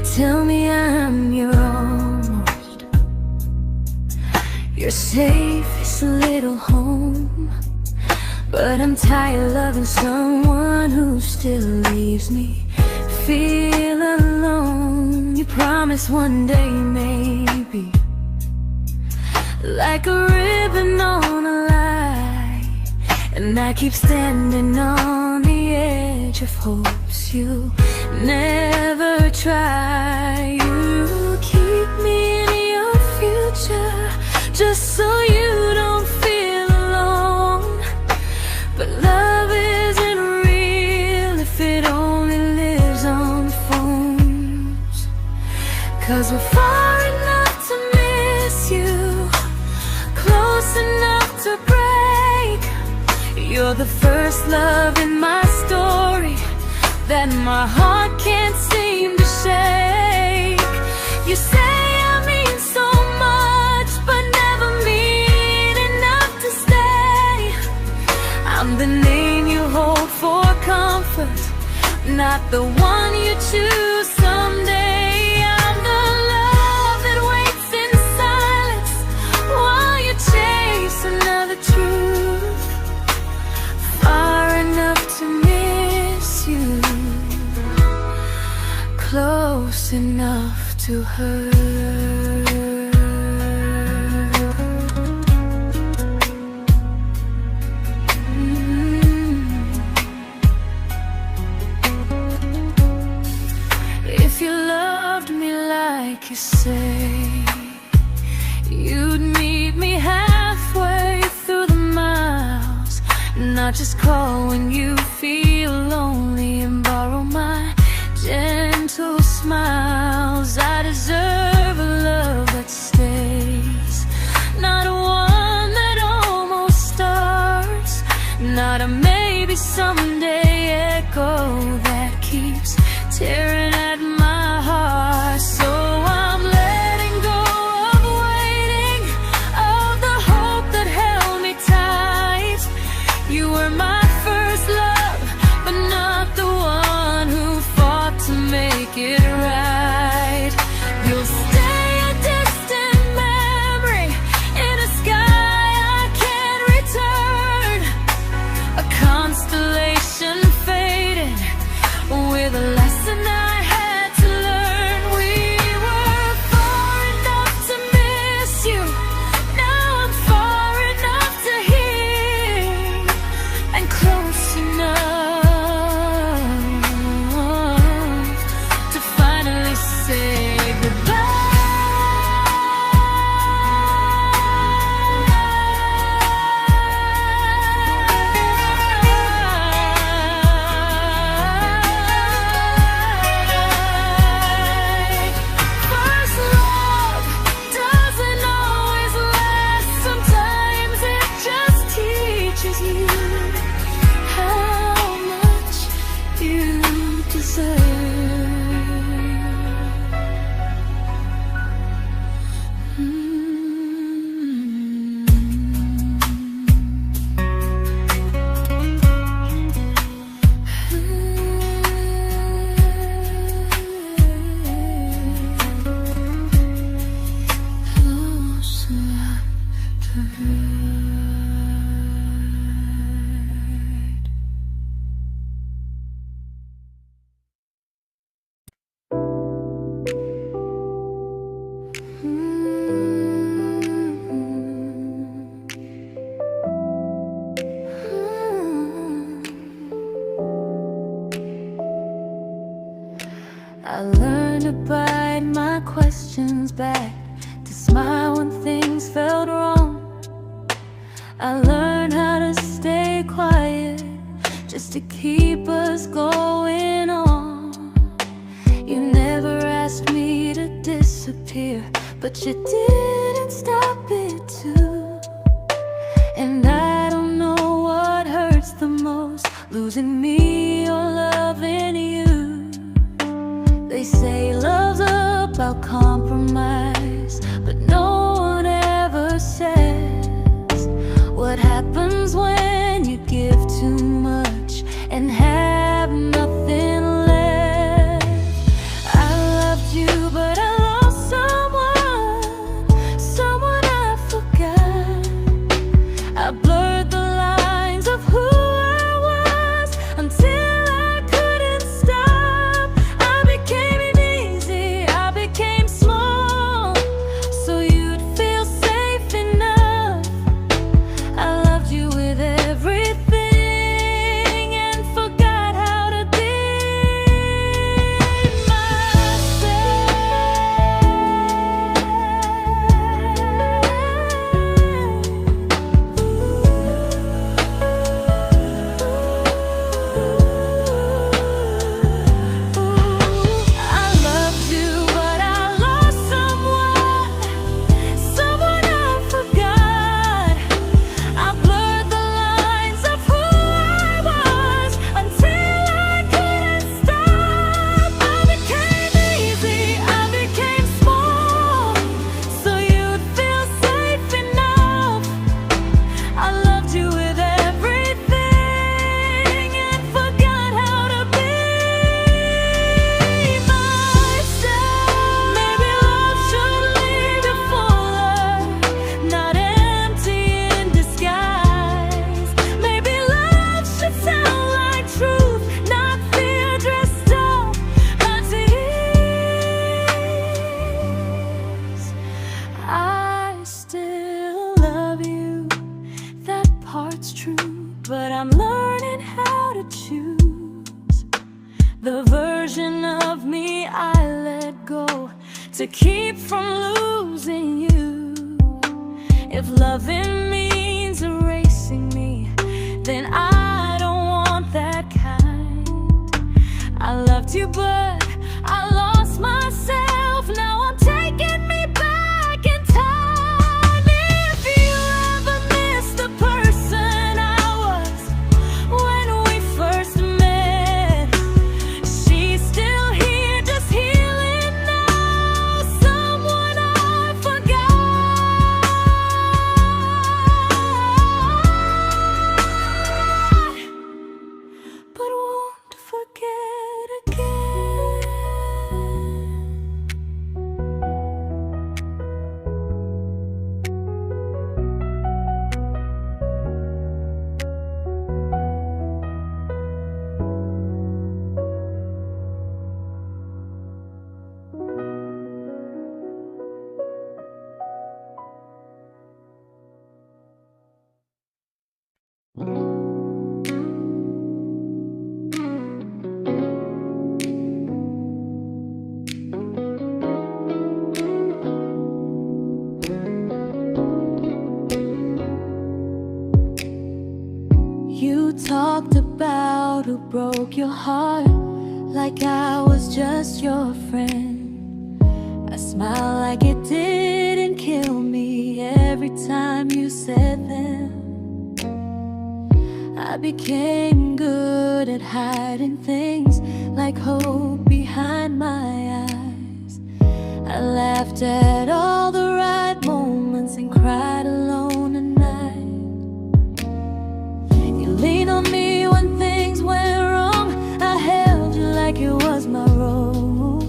tell me I'm your almost, your safest little home. But I'm tired loving someone who still leaves me feel alone. You promise one day maybe, like a ribbon on a line, and I keep standing on the edge of hopes you never try. You keep me in your future just so you don't feel alone. But love isn't real if it only lives on phones. 'Cause we're far enough to miss you, close enough to break. You're the first love in my story that my heart can't seem to shake. You say I mean so much, but never mean enough to stay. I'm the name you hold for comfort, not the one you choose someday. I'm the love that waits in silence while you chase another truth. Far enough to miss you, close enough to hurt. If you loved me like you say, you'd meet me halfway through the miles, not just call when you feel lonely and borrow my gentle smiles. I deserve a love that stays, not one that almost starts, not a maybe someday echo that keeps tearing at my heart. So I'm letting go of waiting, of the hope that held me tight. You were my first love, but not the one who fought to make it right. You'll stay a distant memory in a sky I can't return, a constellation faded with a lesson I had to learn. We were far enough to miss you, now I'm far enough to hear, and close enough to finally say goodbye. First love doesn't always last, sometimes it just teaches you how much you deserve. Close enough to hurt. I learned to bite my questions back, to smile when things felt wrong. I learned how to stay quiet just to keep us going on. You never asked me to disappear, but you didn't stop it too. And I don't know what hurts the most, losing me or loving you. They say love's about compromise, but no one ever says what happens when you give too much and have nothing left. I loved you to keep from losing you. If loving means erasing me, then I don't want that kind. I loved you, but I lost myself. Now I'm taking me back in time. If you ever miss the person I was when we first met, she's still here, just healing now. Someone I forgot, but won't forget again. You talked about who broke your heart, like I was just your friend. I smiled like it didn't kill me every time you said them. I became good at hiding things like hope behind my eyes. I laughed at all the right moments and cried alone at night. You leaned on me when things went wrong. I held you like it was my role.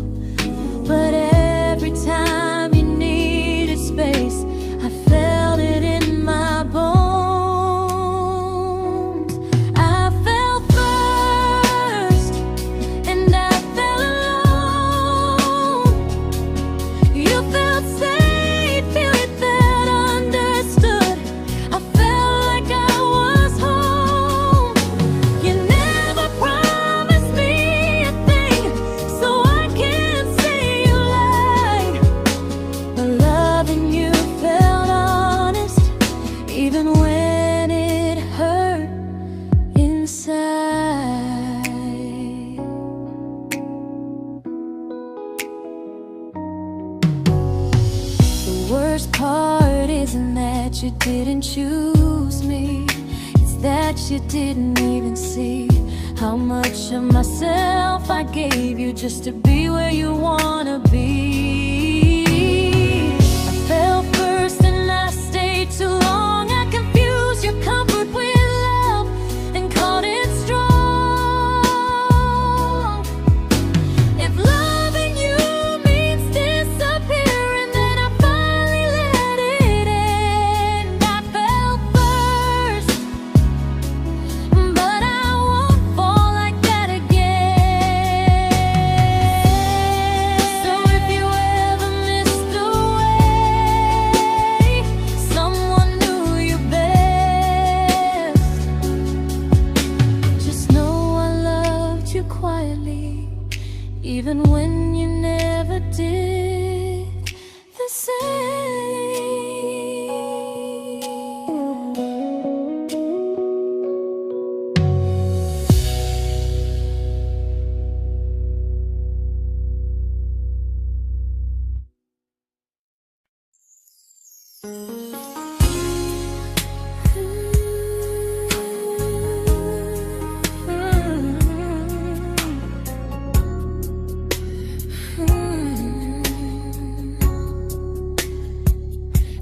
But every time you needed space, I felt it in my bones. I fell first, and I fell alone. You felt safe, feeling that understood. I felt like I was home. You never promised me a thing, so I can't say you lied. But loving you felt honest, even when it hurt inside. The worst part isn't that you didn't choose me, it's that you didn't even see how much of myself I gave you just to be where you wanna be. I fell first and I stayed too long. I confused your comfort with love and called it strong. If loving you means disappearing, then I finally let it end. I fell first, but I won't fall like that again. So if you ever missed the way someone knew you best, just know I loved you quietly, even when you never did the same.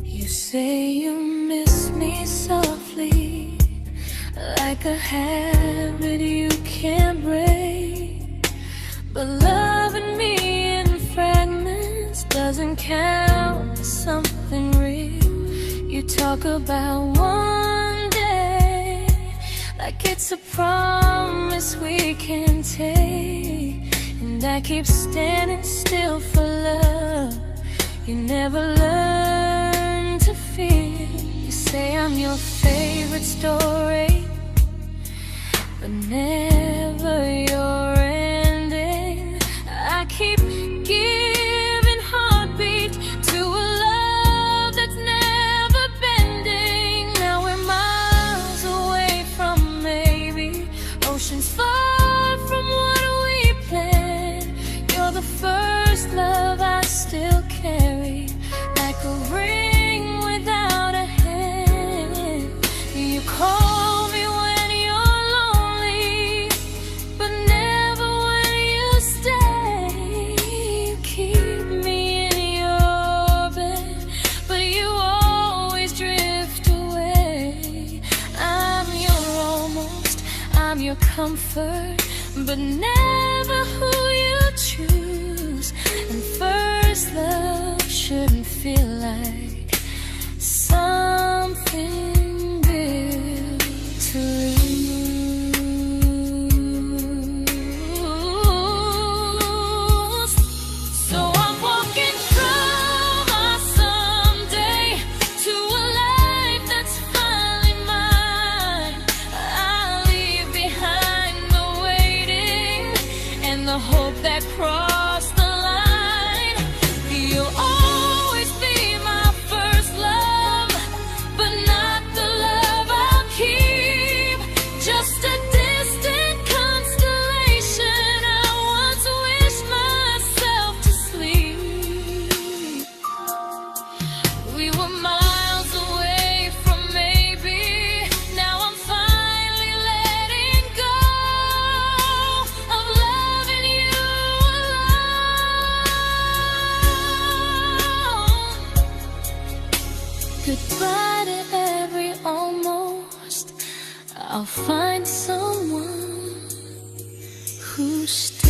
You say you miss me softly, like a habit you can't break. But loving me in fragments doesn't count as something real. You talk about one day like it's a promise we can take, and I keep standing still for love. You never learn to feel. You say I'm your favorite story, but never your ending. I keep giving heart still carry, like a ring without a hand. You call me when you're lonely, but never when you stay. You keep me in your bed, but you always drift away. I'm your almost, I'm your comfort, but never who you choose. And first love shouldn't feel like something built to lose. So I'm walking through my someday to a life that's finally mine. I'll leave behind the waiting and the hope that crossed the line. You'll always be my first love, but not the love I'll keep. Just a distant constellation I once wished myself to sleep. We were miles away from maybe. Now I'm finally letting go of loving you alone. Goodbye to every almost. I'll find someone who stays.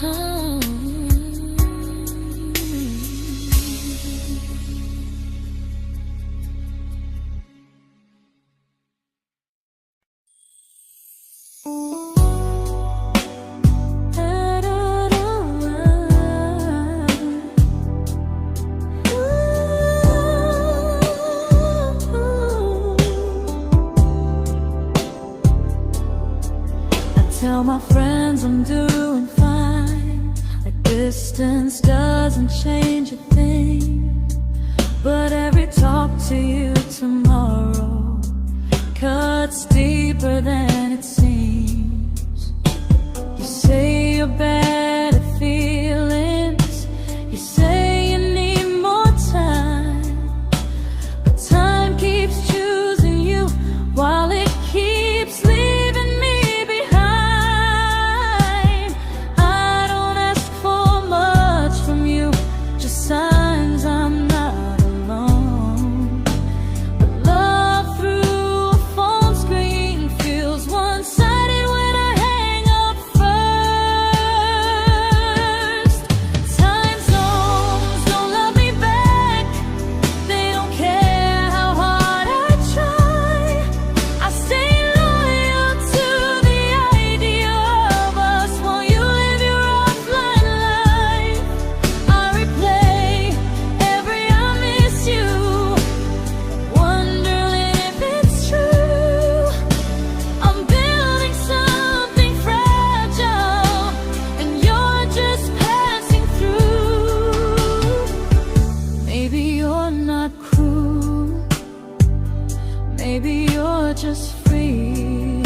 Oh. Tell my friends I'm doing fine, like distance doesn't change a thing. But every talk to you tomorrow cuts deeper than it seems. You say you're bad at feelings, you say you need more time, but time keeps choosing you while it keeps leaving me behind. I don't ask for much from you, just signs I'm not alone. But love through a phone screen feels one-sided when I hang up first. Time zones don't love me back, they don't care how hard I try. I stay loyal to the idea of us while you live your offline life. I replay every I miss you, wondering if it's true. I'm building something fragile, and you're just passing through. Maybe you're not cruel, maybe you're just free.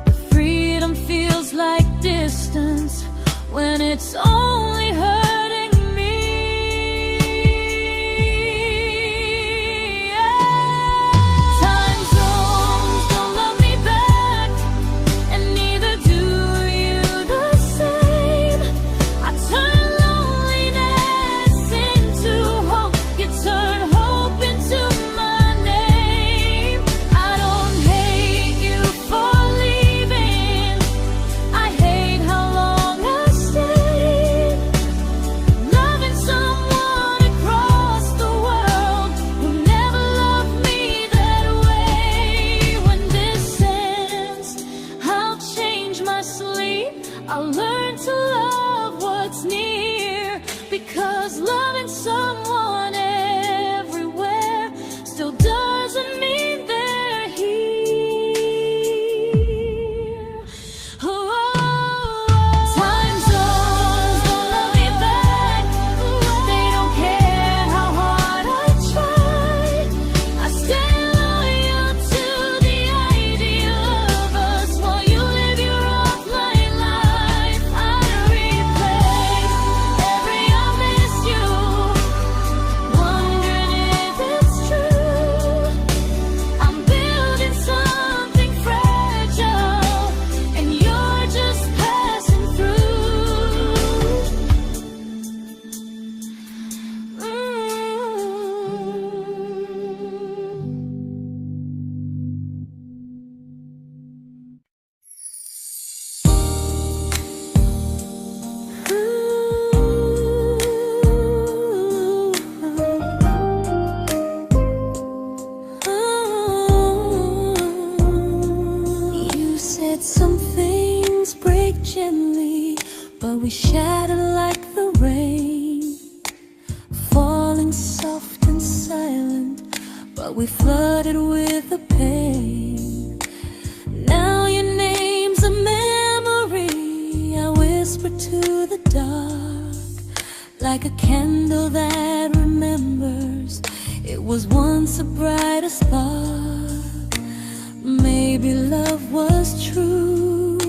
But freedom feels like distance when it's only hurting me. Time zones don't love me back, and neither do you the same. I turn loneliness into hope, you turn hope into my name. I don't hate you for leaving, I hate how long I stayed. we shattered like the rain, falling soft and silent, but we flooded with the pain. Now your name's a memory I whisper to the dark, like a candle that remembers it was once a brighter spark. Maybe love was true,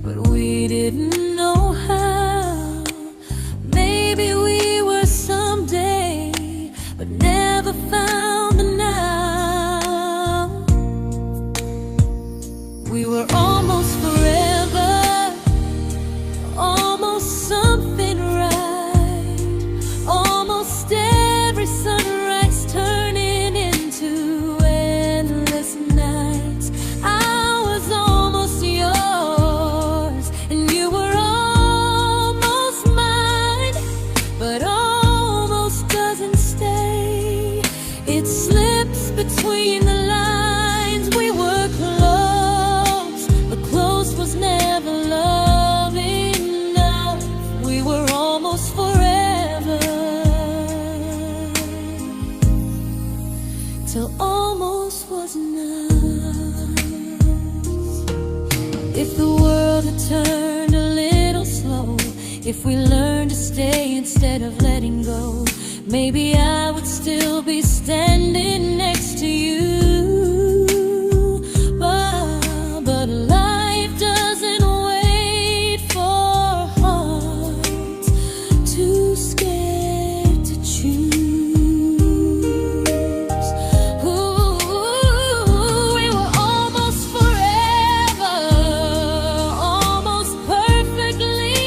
but we didn't know how. Maybe we were someday, but never found the now. We were almost forever, almost something right, almost every sunrise turning into endless nights. I was almost yours, and you were almost mine, but almost doesn't stay. It slips between the lines. We were close, but close was never love enough. We were almost forever, till almost was enough. If the world had turned a little slow, if we learned to stay instead of letting go, maybe I would still be standing next to you. But life doesn't wait for hearts too scared to choose. Ooh, we were almost forever, almost perfectly,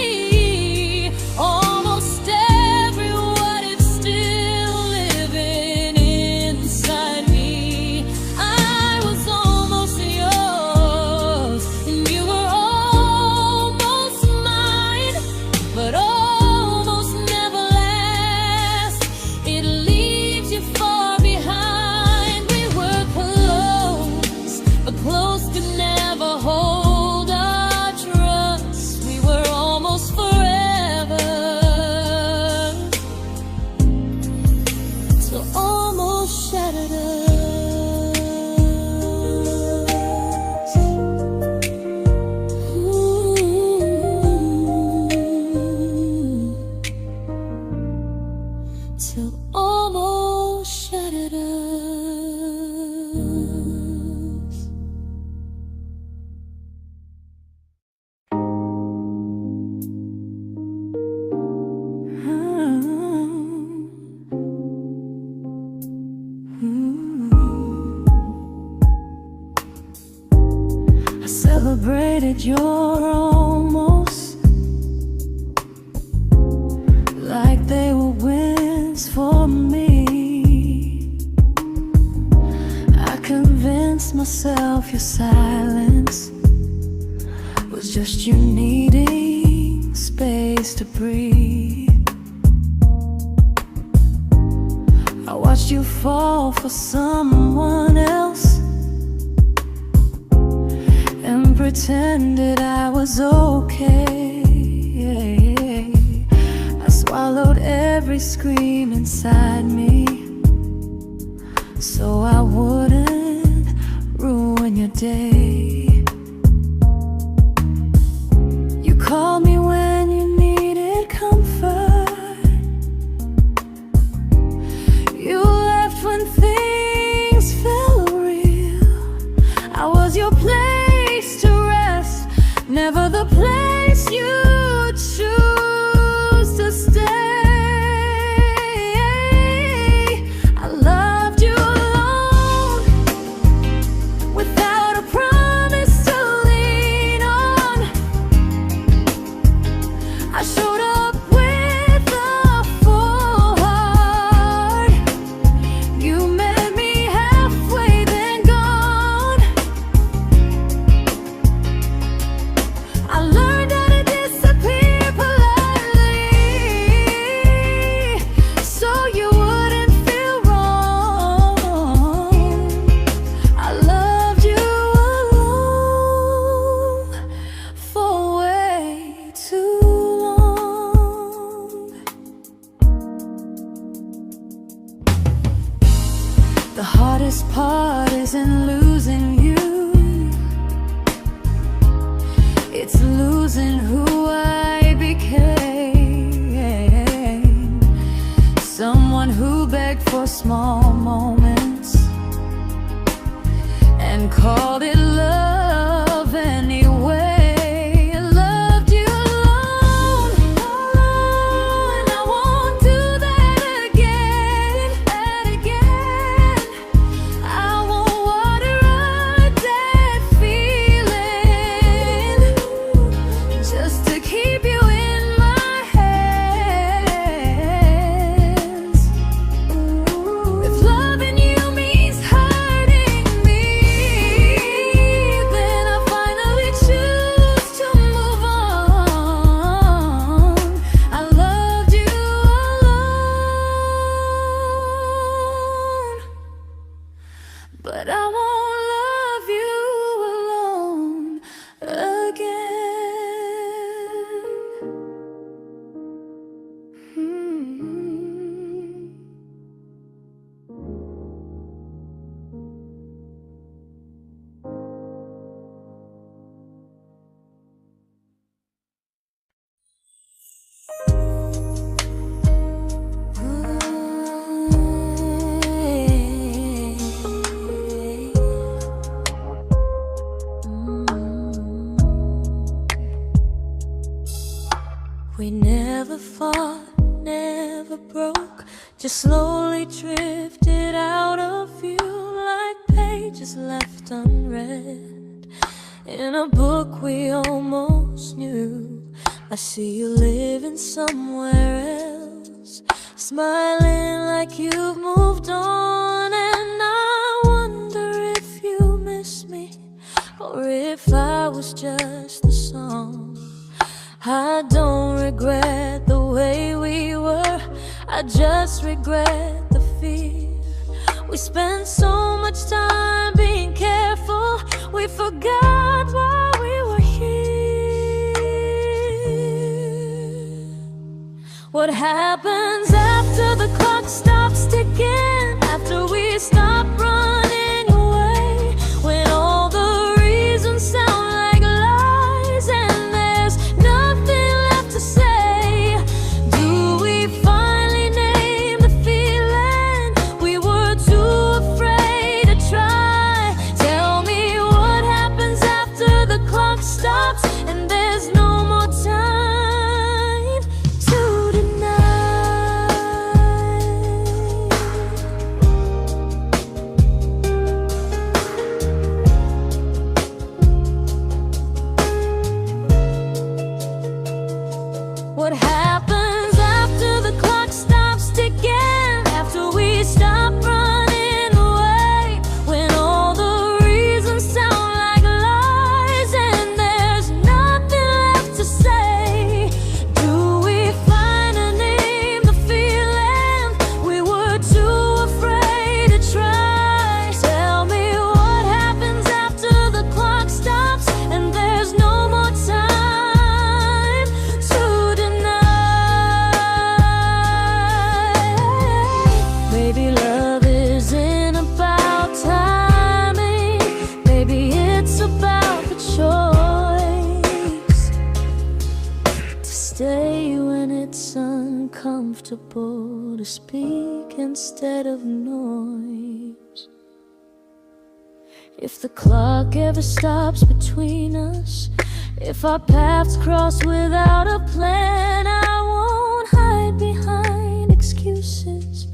almost every what if still living inside me. I was almost yours, and you were almost mine, but almost never lasts. It leaves you far behind. We were close, but close could never hold our trust. We were almost forever, till almost shattered us. Ooh. Till almost shattered us. I celebrated your almost like they were wins for me. I convinced myself your silence was just you needing space to breathe. I watched you fall for someone else and pretended I was okay. I swallowed every scream inside me, so I wouldn't ruin your day. You called me when you needed comfort. You left when things felt real. I was your place to rest, never the place you choose to stay. I loved you alone, heart isn't losing you, it's losing who I became. Someone who begged for small moments and called it love anyway. Loved you alone, alone. I won't do that again, I won't water a dead feeling just to keep you in my hands. If loving you means hurting me, then I finally choose to move on. I loved you alone, but I won't love you alone again. We never fought, never broke, just slowly drifted out of view like pages left unread in a book we almost knew. I see you living somewhere else, smiling like you've moved on, and I wonder if you miss me or if I was just a song. I don't regret the way we were, I just regret the fear. We spent so much time being careful, we forgot why we were here. What happens after the clock stops ticking, after we stop running away, when all the reasons sound like lies and there's nothing left to say? Do we finally name the feeling we were too afraid to try? Tell me what happens after the clock stops and there's no more time to deny. What happens after the clock stops ticking, after we stop running away, when all the reasons sound like lies and there's nothing left to say? Do we finally name the feeling we were too afraid to try? Tell me what happens after the clock stops and there's no more time to deny. Maybe love isn't about timing, maybe it's about the choice to stay when it's uncomfortable, to speak instead of noise. If the clock ever stops between us, if our paths cross without a plan, I won't hide behind excuses,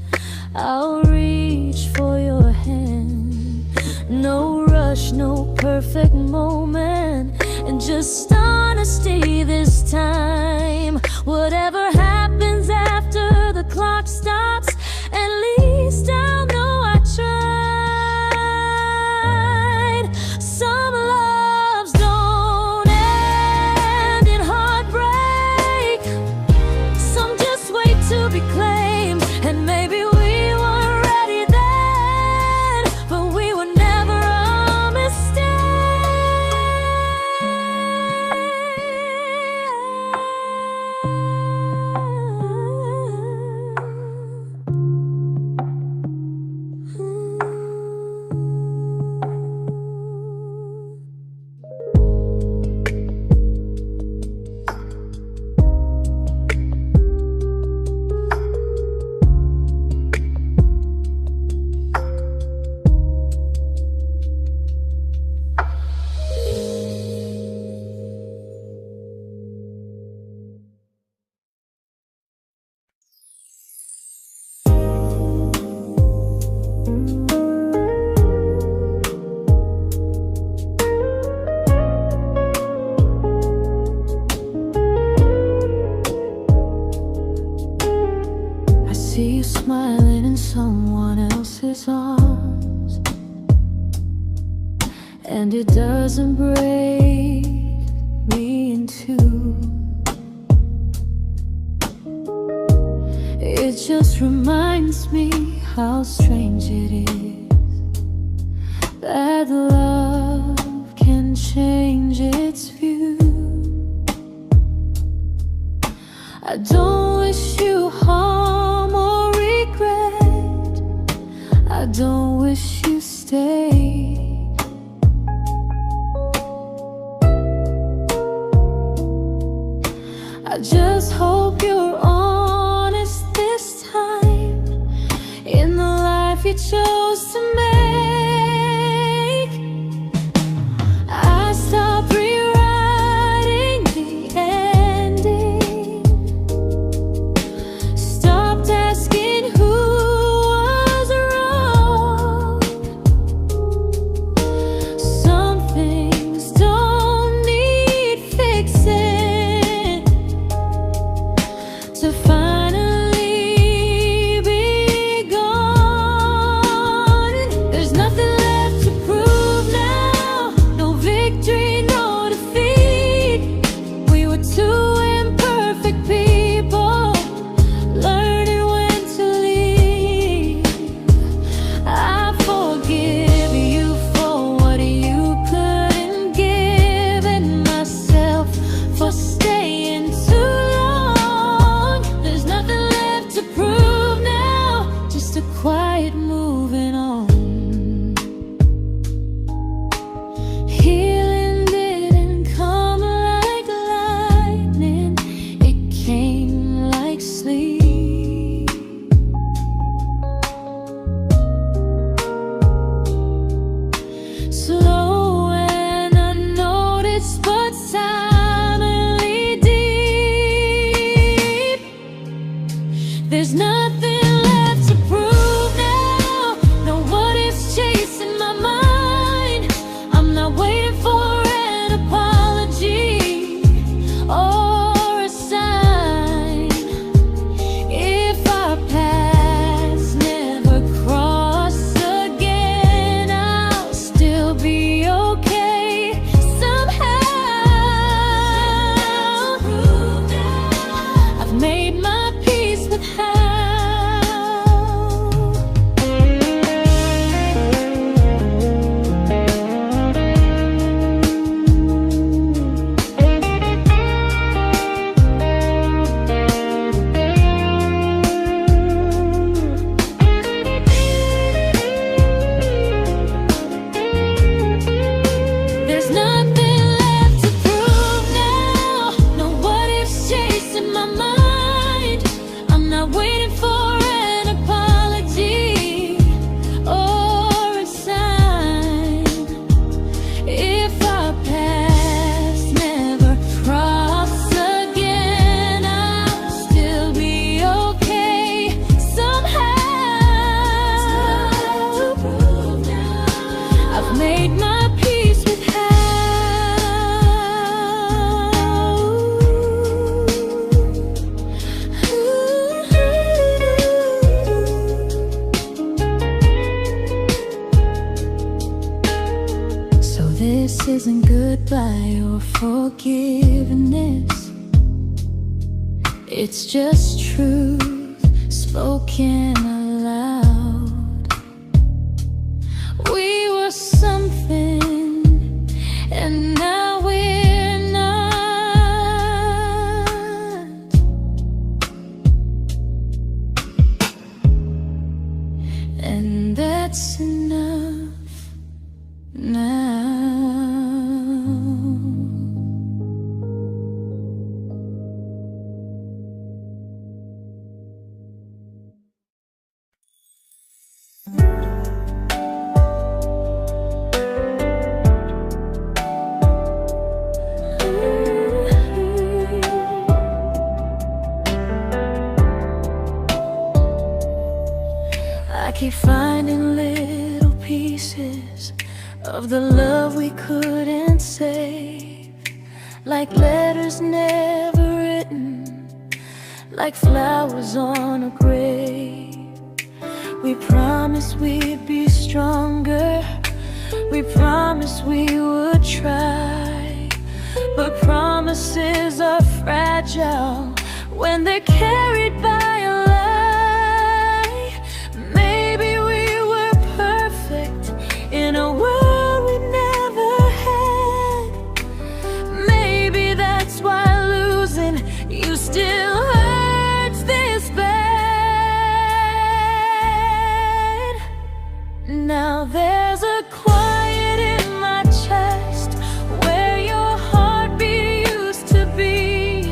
I'll reach for your hand. No rush, no perfect moment, and just honesty this time. Whatever happens after the clock stops, at least I'll know I tried. Some loves don't end in heartbreak, some just wait to be claimed, and maybe we weren't ready then, but we were never a mistake. and it doesn't break me in two. It just reminds me how strange it is that love can change its view. I don't wish you harm or regret. I don't wish you stayed. I just hope you're honest this time in the life you chose to make. I stopped rewriting the ending, stopped asking who was wrong. Some things don't need fixing to finally be gone. There's nothing left to prove now, no victory, no defeat. We were two imperfect people, learning when to leave. I forgive you for what you couldn't give, and myself for staying too long. There's nothing left to prove now, just a quiet moving on. Healing didn't come like lightning, it came like sleep. Slow and unnoticed, but silently deep. There's nothing left to prove now, no what ifs chasing my mind. I'm not waiting for an apology or a sign. If our paths never cross again, I'll still be okay somehow. I've made my peace with how. There's nothing left to prove now, no what ifs chasing my mind. I'm not waiting for an apology or a sign. If our paths never cross again, I'll still be okay somehow. I've made my peace with how. So this isn't goodbye or forgiveness, it's just truth spoken aloud. We were something, and now we're not. And that's enough now. I keep finding little pieces of the love we couldn't save, like letters never written, like flowers on a grave. We promised we'd be stronger, We promised we would try, but promises are fragile when they're carried by a lie. Maybe we were perfect in a world we never had. Maybe that's why losing you still hurts this bad. Now there's a quiet in my chest where your heartbeat used to be,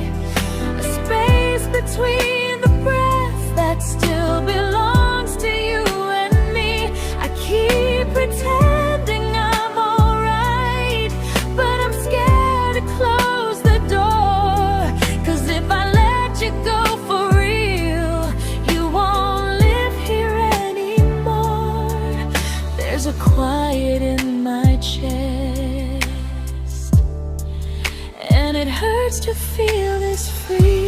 a space between the breath that still belongs to you and me. I keep pretending I'm alright, but I'm scared to close the door, 'cause if I let you go for real, you won't live here anymore. There's a quiet in my chest, and it hurts to feel this free.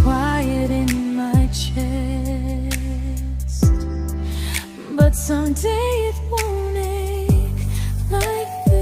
Quiet in my chest, but someday it won't ache like this.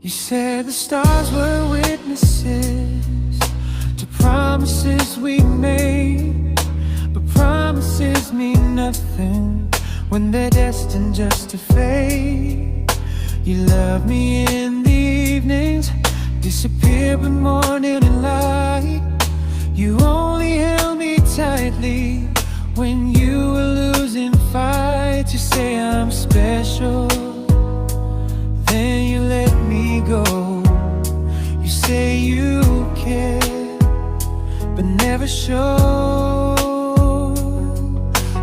You said the stars were witnesses to promises we made, but promises mean nothing when they're destined just to fade. You love me in the evenings, disappear when morning and light. You only held me tightly when you were losing fights. You say I'm special, then you let me go. You say you care, but never show,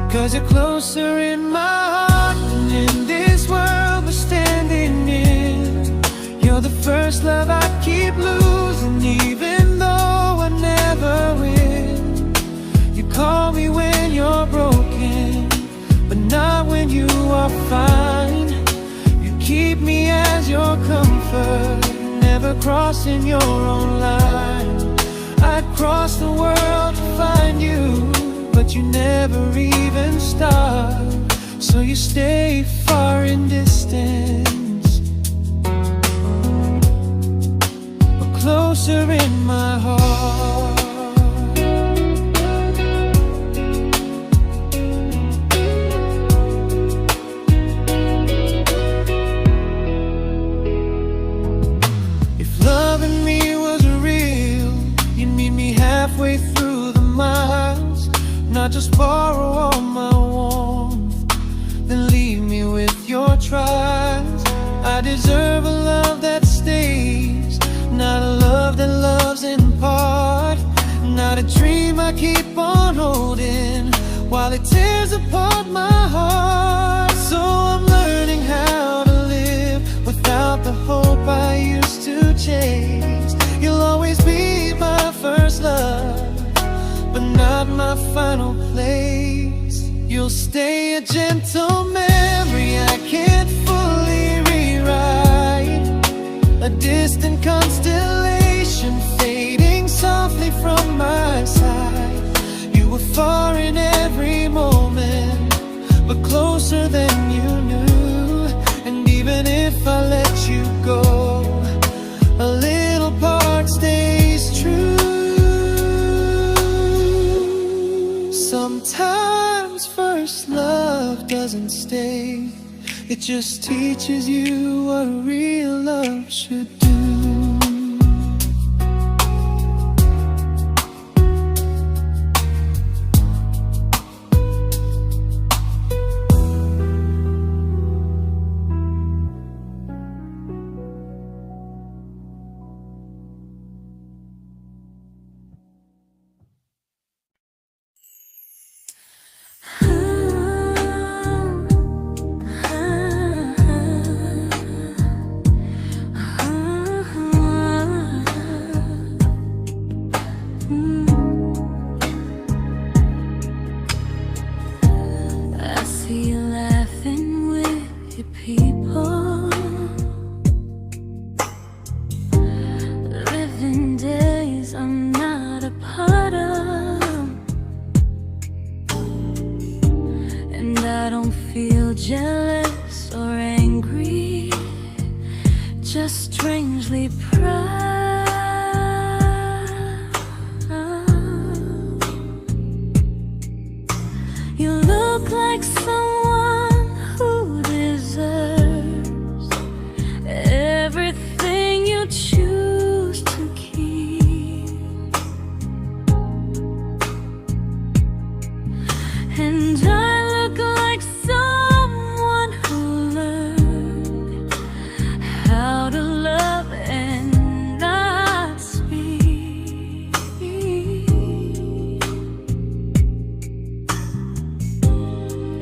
'cause you're closer in my heart than in this world we're standing in. You're the first love I keep losing, even though I never win. You call me when you're broken, but not when you are fine. Keep me as your comfort, never crossing your own line. I'd cross the world to find you, but you never even start. So you stay far in distance, but closer in my heart. Halfway through the miles, not just borrow all my warmth, then leave me with your trials. I deserve a love that stays, not a love that loves in part, not a dream I keep on holding while it tears apart my heart. So I'm learning how to live without the hope I used to chase. You'll always be my first love, but not my final place. You'll stay a gentle memory It just teaches you what real love should do. Jealous or angry, just strangely proud. You look like someone who deserves everything you choose to keep, and I look like someone who learned how to love and not speak.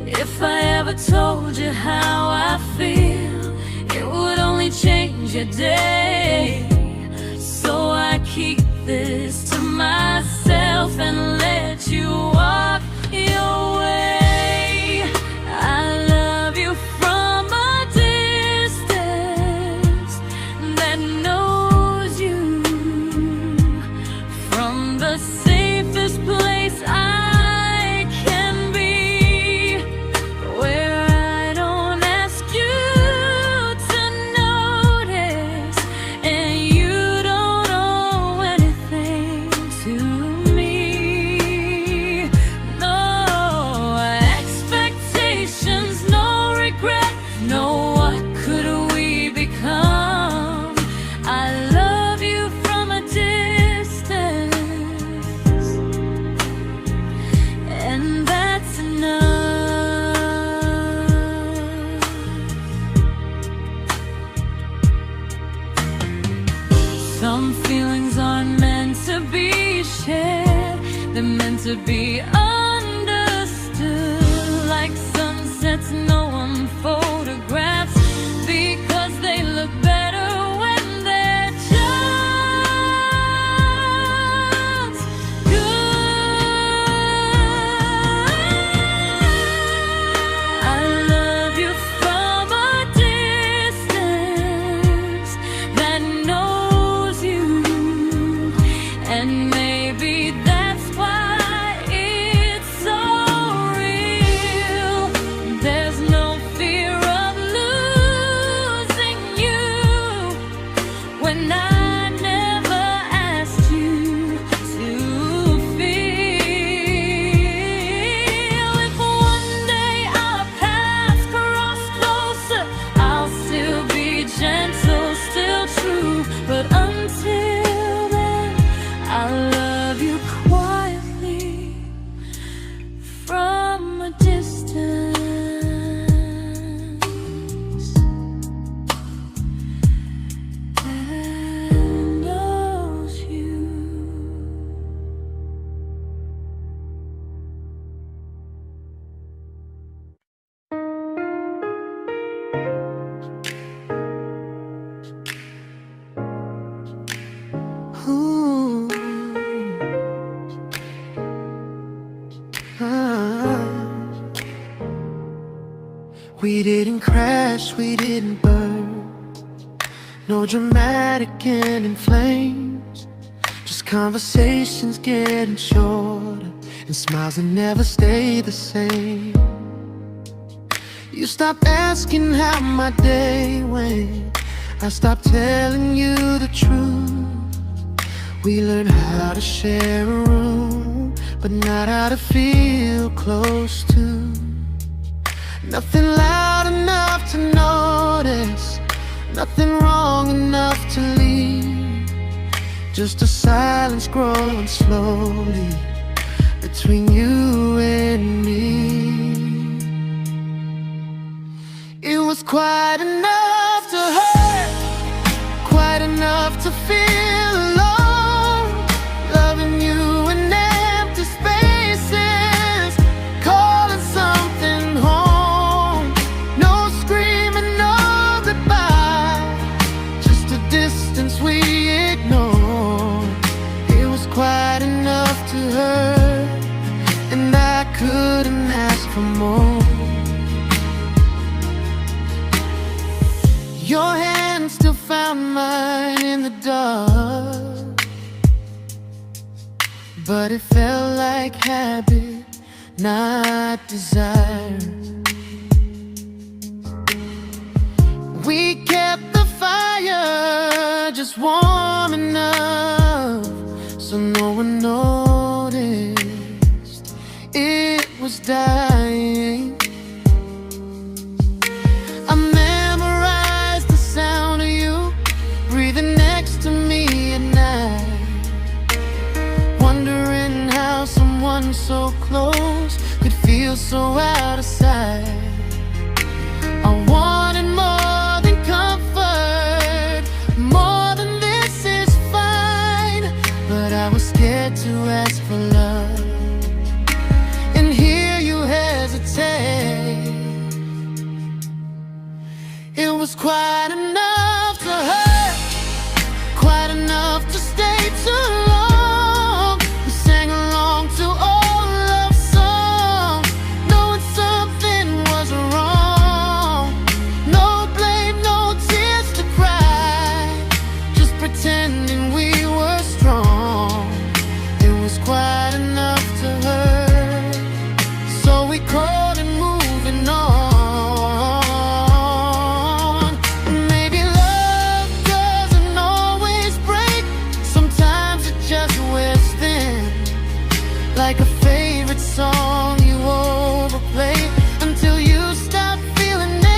If I ever told you how I feel, it would only change your day. So I keep this to myself and let you walk your way. I love you from a distance that knows you, from the safest place I can be, where I don't ask you to notice and you don't owe anything to me. No expectations, no regret, no what could we become. I love you from a distance, and that's enough. Some feelings aren't meant to be shared, they're meant to be understood, like sunsets no one photographs, because they look better when they're just good. I love you from a distance that knows you, and maybe that's why it's so real. There's no fear of losing you when I never asked you to feel. If one day our paths cross closer, I'll still be gentle, still true, but until then, I love you quietly from a distance that knows you. Ooh. Ah. We didn't crash, we didn't burn, no dramatic end in flames, just conversations getting shorter and smiles that never stay the same. You stopped asking how my day went, I stopped telling you the truth. We learned how to share a room, but not how to feel close to. Nothing loud enough to nothing wrong enough to leave, just a silence growing slowly between you and me. It was quite enough to hurt, quite enough to feel alone, loving you in empty spaces, calling something home. No screaming, no goodbye, just a distance we ignored. It was quite enough to hurt, and I couldn't ask for more. Your hand still found mine in the dark, but it felt like habit, not desire. We kept the fire just warm enough so no one noticed it was dying. I memorized the sound of you breathing next to me at night, wondering how someone so close could feel so out of sight. I wanted more than comfort, more than this is fine, but I was scared to ask for love, and here you hesitate. It was quite enough to hurt, quite enough to stay too long. We sang along to old love songs, knowing something was wrong. No blame, no tears to cry, just pretending we were strong. It was quite enough to hurt, so we called it moving on. Maybe love doesn't always break, sometimes it just wears thin, like a favorite song you overplay until you stop feeling it.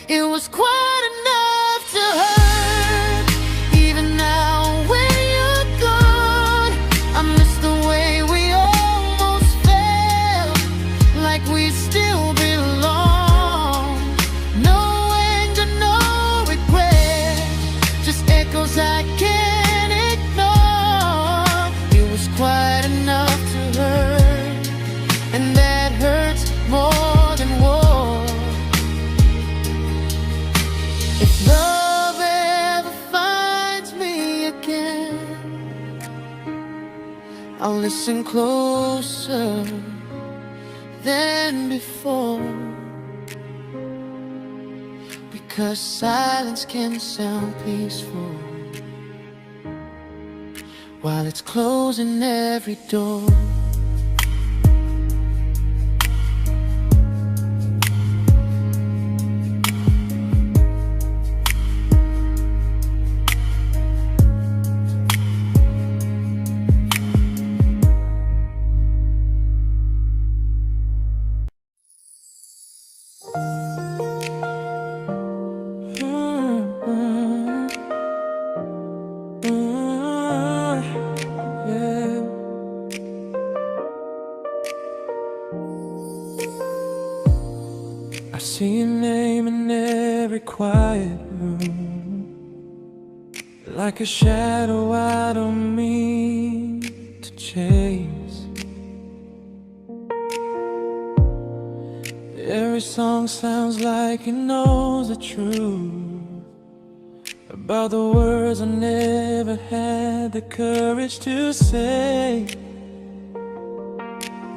It was quite enough to hurt, even now when you're gone. I miss the way we almost felt, like we still belong. No anger, no regret, just echoes I can't ignore. It was quite enough to hurt, and that hurts more than war. If love ever finds me again, I'll listen closer than before, because silence can sound peaceful while it's closing every door. I see your name in every quiet room, like a shadow I don't mean to chase. Every song sounds like it knows the truth about the words I never had the courage to say.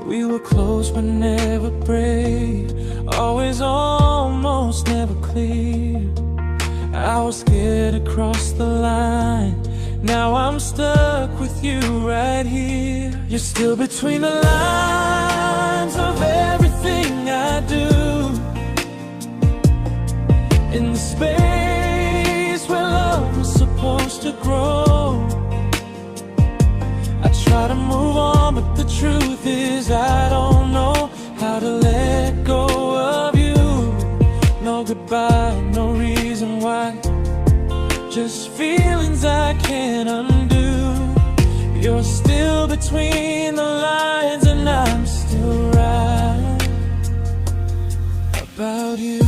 We were close but never brave, always almost never clear. I was scared to cross the line, now I'm stuck with you right here. You're still between the lines of everything I do, in the space where love was supposed to grow. I try to move on, but the truth is I don't know how to let go of you. No, just feelings I can't undo. You're still between the lines and I'm still right about you.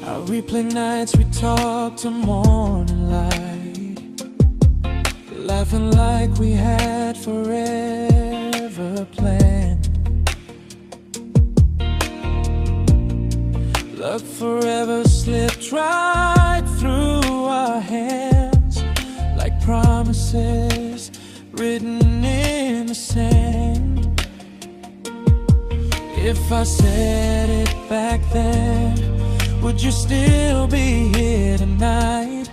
I replay nights we talk to morning light, laughing like we had forever planned. Luck forever slipped right through our hands, like promises written in the sand. If I said it back then, would you still be here tonight?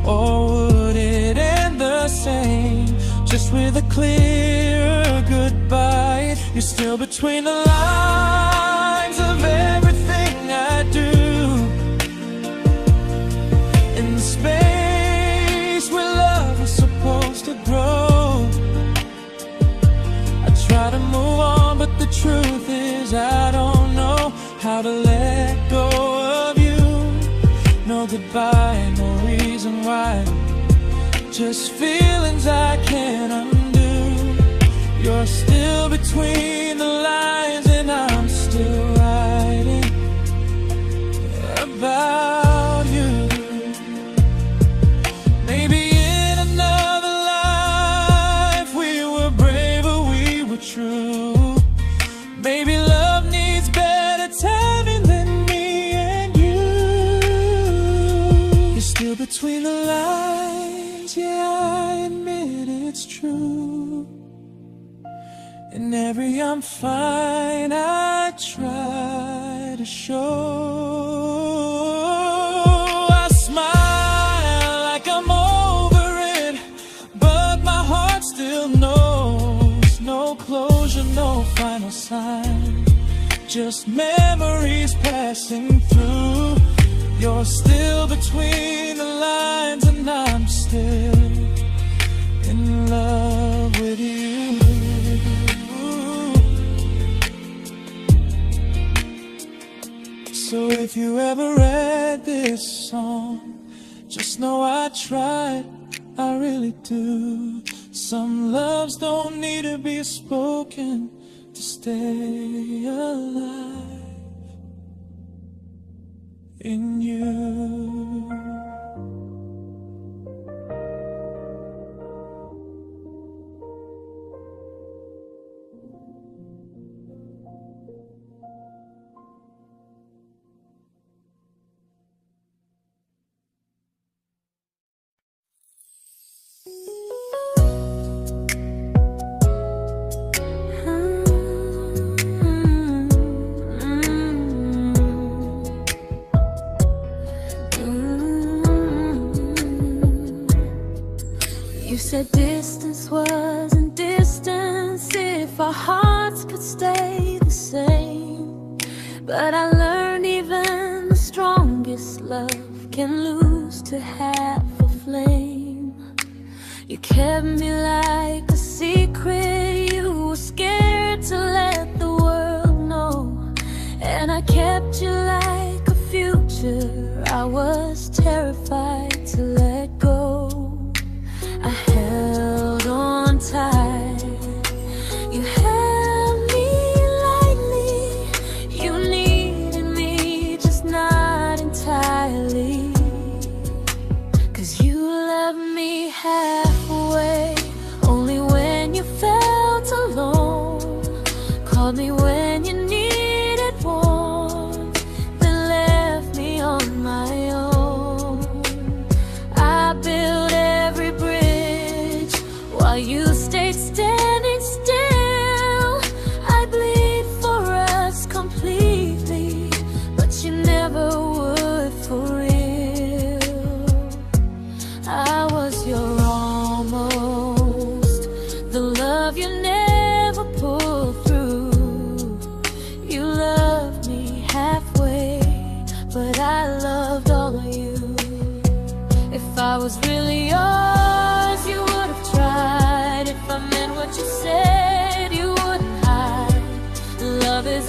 Or would it end the same, just with a clearer goodbye? You're still between the lines of everything I do, in the space where love is supposed to grow. I try to move on, but the truth is I don't know how to let go of you. No goodbye, no reason why, just feelings I can't undo. You're still between the lines and I'm still writing about you. Maybe in another life we were braver, we were true. Maybe love needs better timing than me and you. You're still between the lines, yeah, I admit it's true. In every I'm fine I try to show. I smile like I'm over it, but my heart still knows. No closure, no final sign, just memories passing through. You're still between the lines and I'm still in love with you. So if you ever read this song, just know I tried, I really do. Some loves don't need to be spoken to stay alive in you. You said distance wasn't distance if our hearts could stay the same. But I learned even the strongest love can lose to half a flame. You kept me like a secret you were scared to let the world know. And I kept you like a future I was terrified to let go. I held on tight, you held me lightly. You needed me, just not entirely. 'Cause you loved me halfway, only when you felt alone. Called me when you needed warmth, then left me on my own. I built every bridge while you stayed standing still. I bleed for us completely, but you never would for real. I was your almost, the love you never pulled through. You loved me halfway, but I loved all of you. If I was really yours, you would have tried. If I meant what you said, you wouldn't hide. Love is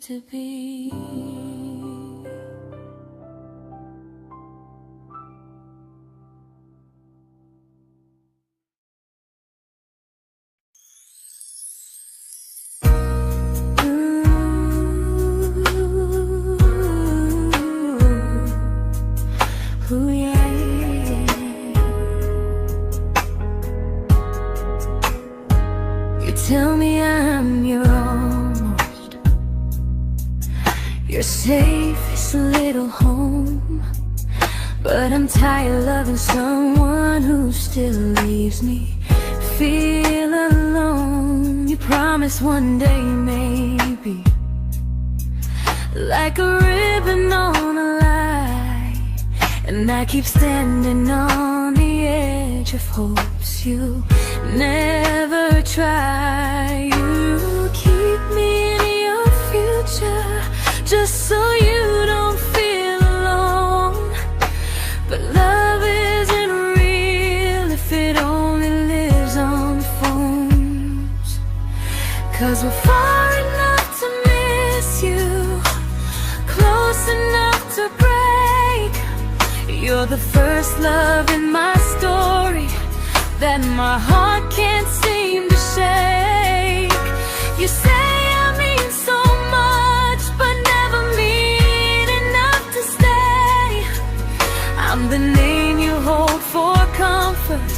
to be. Ooh, yeah, yeah. You tell me I'm your almost, your safest little home. But I'm tired loving someone who still leaves me feel alone. You promise one day maybe, like a ribbon on a line, and I keep standing on the edge of hopes you never try. You keep me in your future just so you don't feel alone. But love isn't real if it only lives on phones. 'Cause we're far enough to miss you, close enough to break. You're the first love in my story that my heart can't seem to shake. You say I mean so much, but never mean enough to stay. I'm the name you hold for comfort,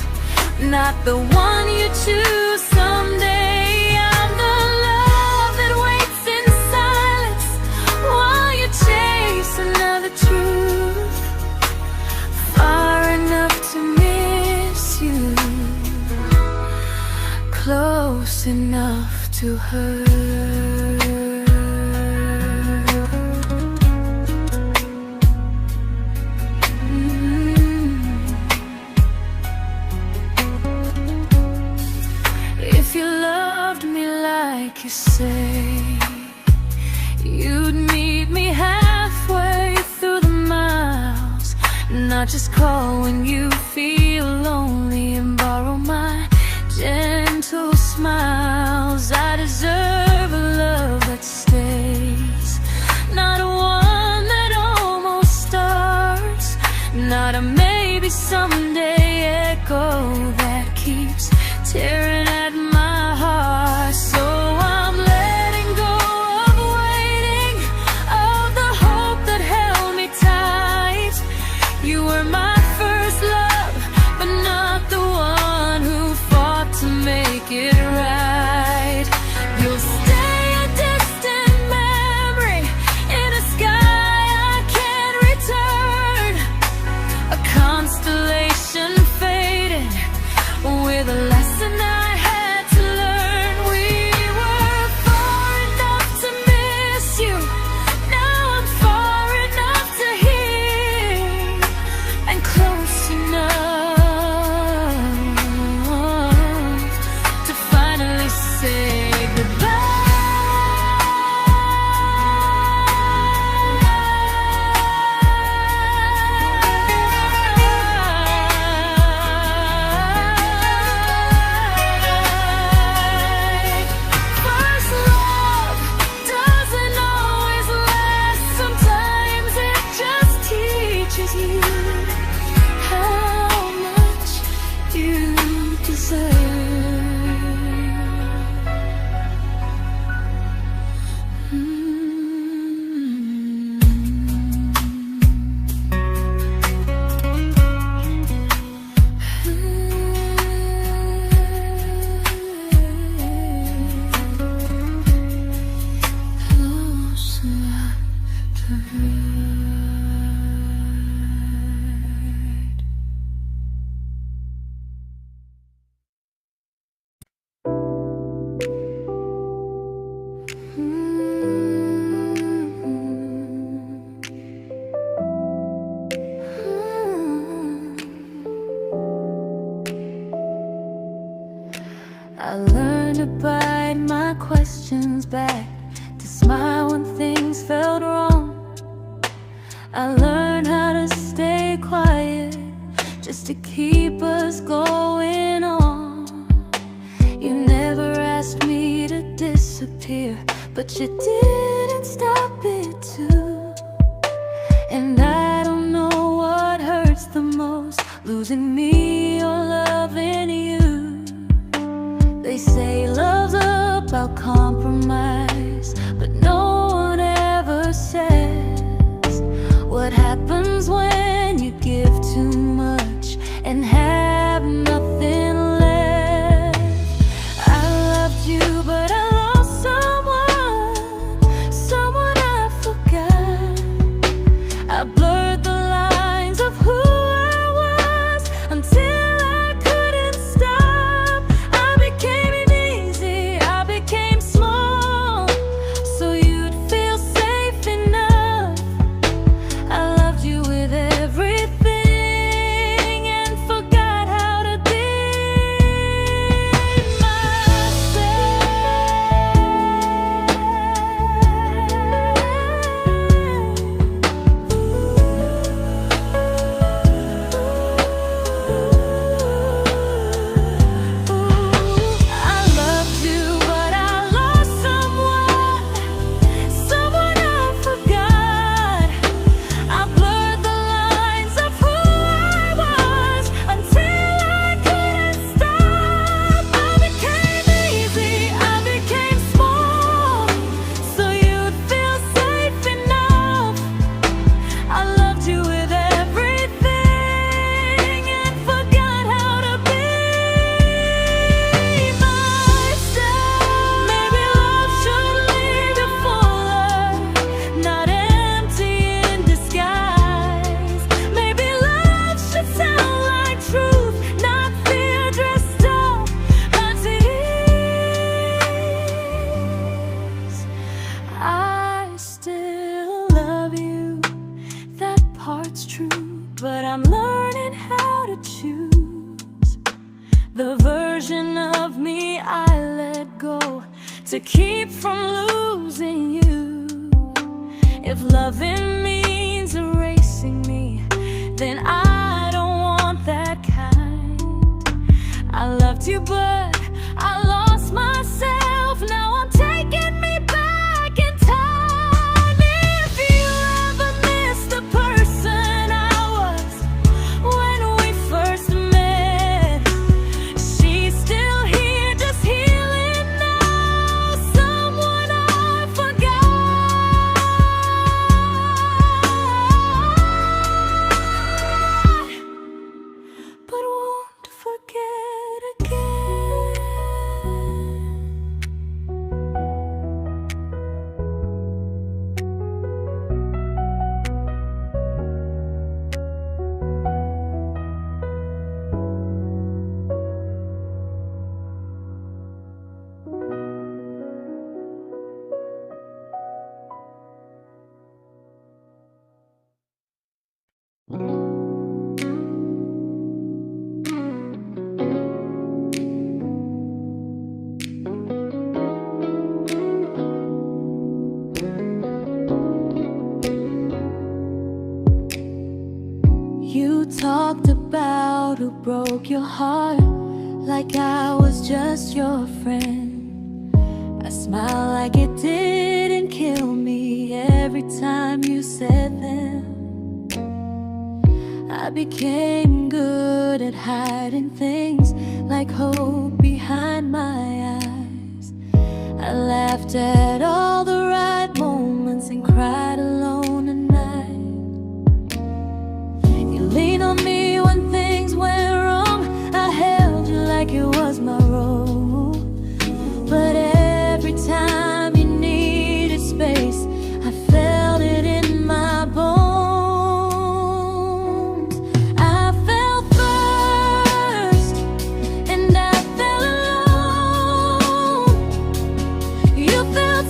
not the one you choose someday. I'm the love that waits in silence while you chase another truth. Far enough to miss you, close enough to hurt. If you loved me like you say, you'd meet me halfway through the miles, not just call when you feel lonely and borrow my gentle smiles. I deserve a love that stays, not a one that almost starts, not a maybe someday echo that keeps tearing at my heart. So I'm letting go of waiting, of the hope that held me tight. You were my first love, but not the one who fought to make it right. You'll stay a distant memory in a sky I can't return, a constellation fading with a lesson I had to learn. We were far enough to miss you, now I'm far enough to hear, and close enough to finally say goodbye. First love doesn't always last, sometimes it just teaches you how much you deserve. Close enough to hurt. I learned to bite my questions back, to smile when things felt wrong. I learned how to stay quiet just to keep us going on. You never asked me to disappear, but you did couldn't stop it too. And I don't know what hurts the most, losing me or loving you. They say love's about compromise, but no one ever says what happens when you give too much and have nothing left. I loved you, but I lost someone I forgot. I blurred the lines of who I was until I couldn't stop. I became easy, I became small, so you'd feel safe enough. I loved you with everything and forgot how to be but I'm learning how to choose the version of me I let go to keep from losing you. If loving means erasing me, then I don't want that kind. I loved you, but I lost myself. Now I'm taking me back in time. If you ever miss the person I was when we first met, she's still here, just healing now. Someone I forgot, but won't forget again. You talked about who broke your heart, like I was just your friend. I smile like it didn't kill me every time you said them. I became good at hiding things like hope behind my eyes. I laughed at all the right moments and cried alone at night. You leaned on me when things went wrong. I held you like it was my role. But every time you needed space, I felt it in my bones. I fell first, and I fell alone. You felt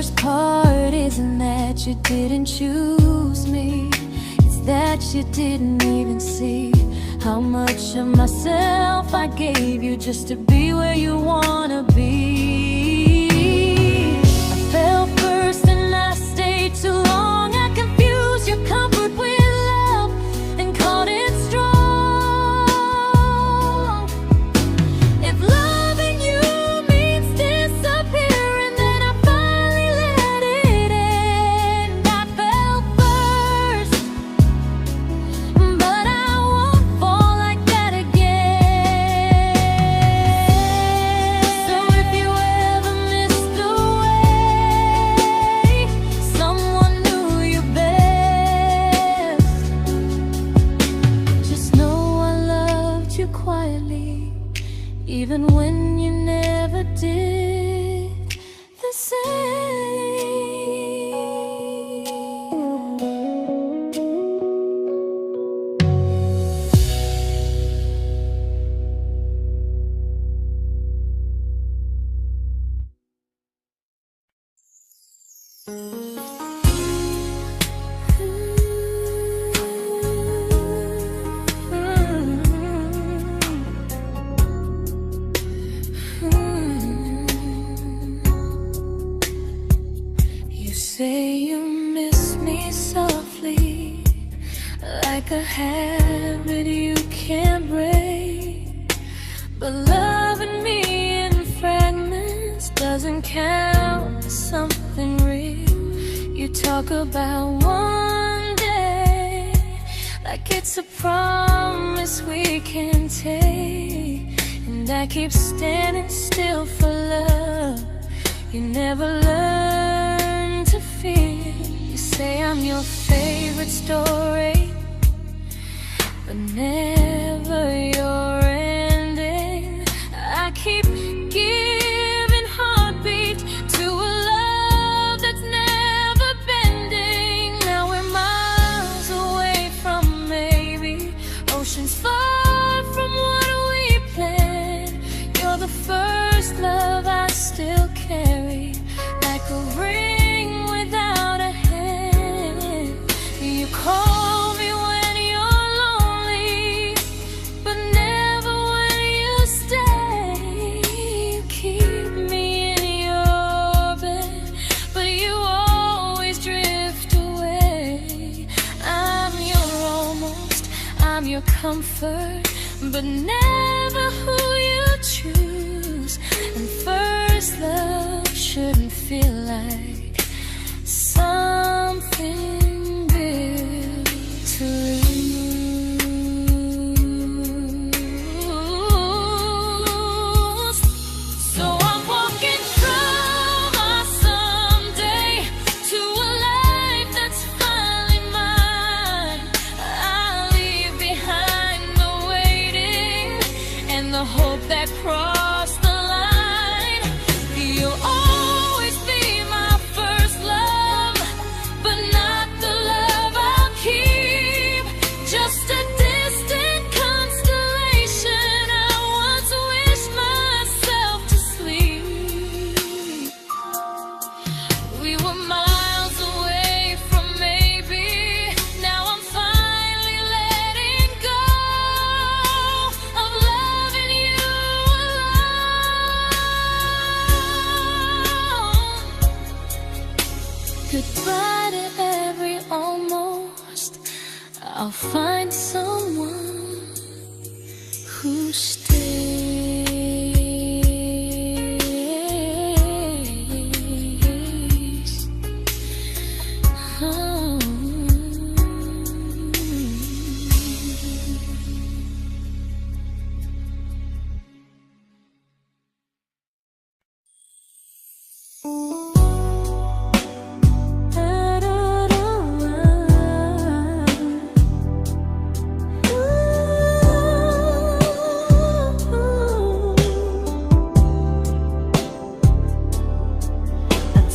worst part isn't that you didn't choose me, it's that you didn't even see how much of myself I gave you just to be where you wanna be. I fell first and I stayed too long. I confused your comfort with love and called it strong. If loving you means disappearing, then I finally let it end. I fell first, but I won't fall like that again. So if you ever missed the way someone knew you best, just know I loved you quietly, even when you never did the same. You say you miss me softly, like a habit you can't break. But loving me in fragments doesn't count as something real. You talk about one day like it's a promise we can take, and I keep standing still for love. You never learn to feel. You say I'm your favorite story, but never your ending. I keep giving heartbeat to a love that's never bending. Now we're miles away from maybe oceans far from what we planned. You're the first love I still carry, like a ring without a hand. You call me when you're lonely, but never when you stay. You keep me in your bed, but you always drift away. I'm your almost, I'm your comfort, but never who you choose. And first love shouldn't feel like something built to lose. So I'm walking from my someday to a life that's finally mine. I'll leave behind the waiting and the hope that crossed the line. You'll always be my first love, but not the love I'll keep. Just a distant constellation I once wished myself to sleep. We were miles away from maybe. Now I'm finally letting go of loving you alone. Goodbye to every almost. I'll find someone who stays. Oh.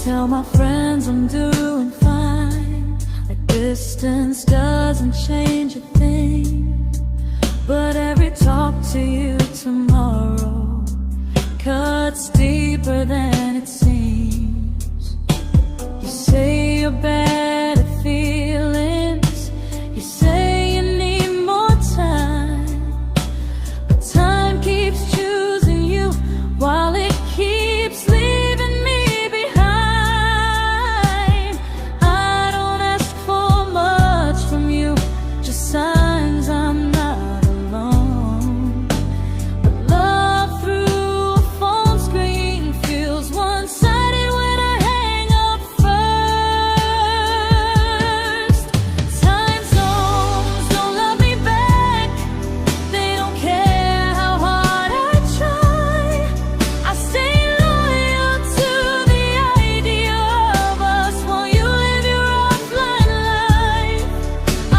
Tell my friends I'm doing fine, like distance doesn't change a thing. But every talk to you tomorrow cuts deeper than it seems. your bad feelings. You say you need more time, but time keeps choosing you while it keeps leaving me behind. I don't ask for much from you, just signs I'm not alone. But love through a phone screen feels one-sided when I hang up first. Time zones don't love me back. They don't care how hard I try. I stay loyal to the idea of us while you live your offline life.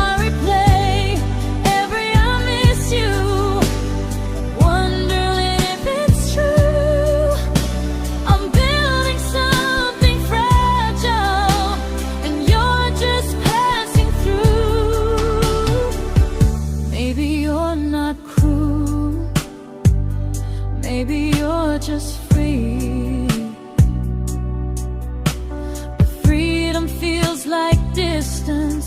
I replay every I miss you, wondering if it's true. I'm building something fragile, and you're just passing through. Maybe you're not cruel, maybe you're just free. But freedom feels like distance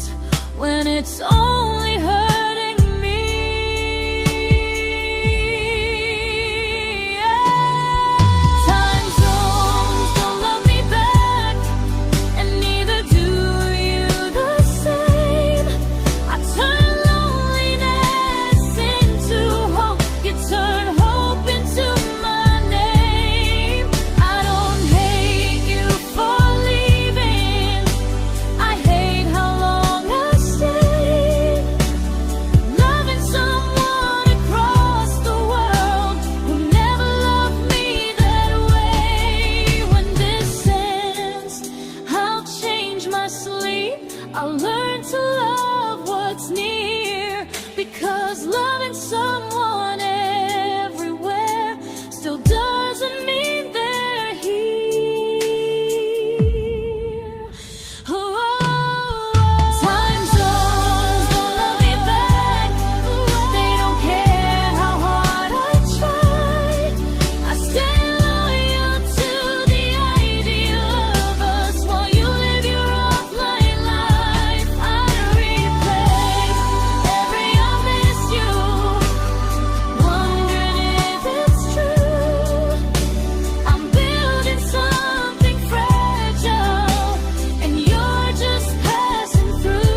when it's only hurting me. Time zones don't love me back, and neither do you the same. I turn loneliness into hope, you turn hope into my name. I don't hate you for leaving, I hate how long I stayed. Loving someone across the world who never loved me that way. When this ends, I'll change my sleep, I'll learn to love what's near, because loving someone everywhere still doesn't mean they're here. Time zones don't love me back. They don't care how hard I try. I stay loyal to the idea of us while you live your offline life. I replay every I miss you, wondering if it's true. I'm building something fragile, and you're just passing through.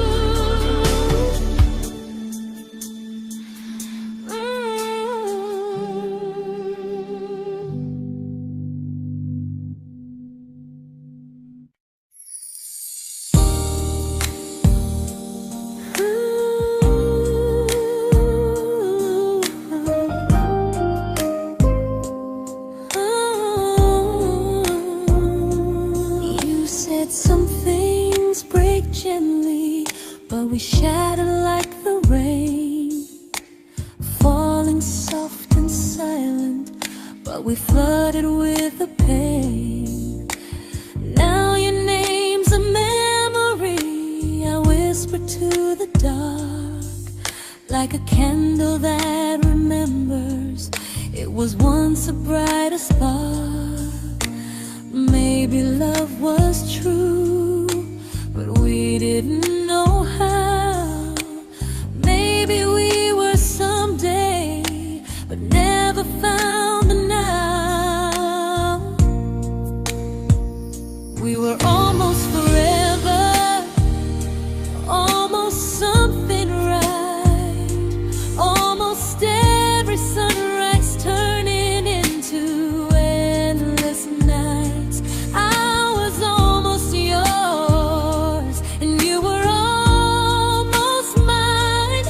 You said some things break gently, but we shatter like the rain, falling soft and silent, but we flooded with the pain. Now your name's a memory I whisper to the dark, like a candle that remembers it was once a brighter spark. Maybe love was true, but we didn't know how. Maybe we were someday, but never found the now. We were almost forever, almost something right, almost every sunrise turning into endless nights. I was almost yours, and you were almost mine,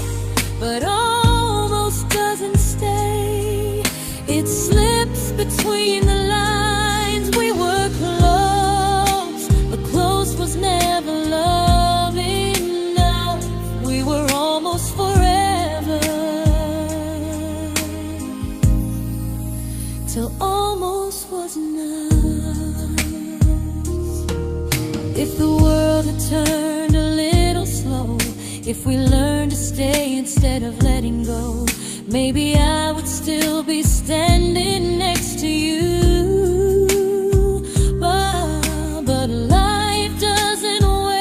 but almost doesn't stay. It slips between the lines. We were close, but close was never love enough. We were almost forever, till almost was enough. If the world had turned a little slow, if we learned to stay instead of letting go, maybe I would still be standing next to you. But life doesn't wait.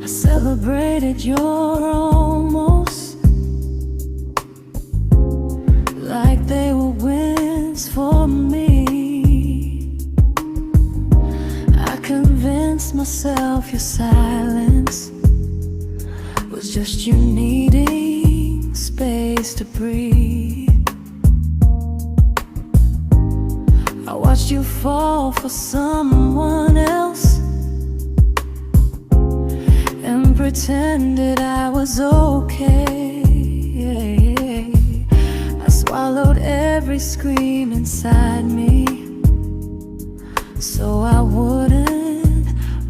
I celebrated your almost like they were wins for me. I convinced myself your silence was just you needing space to breathe. I watched you fall for someone else and pretended I was okay. I swallowed every scream inside me so I wouldn't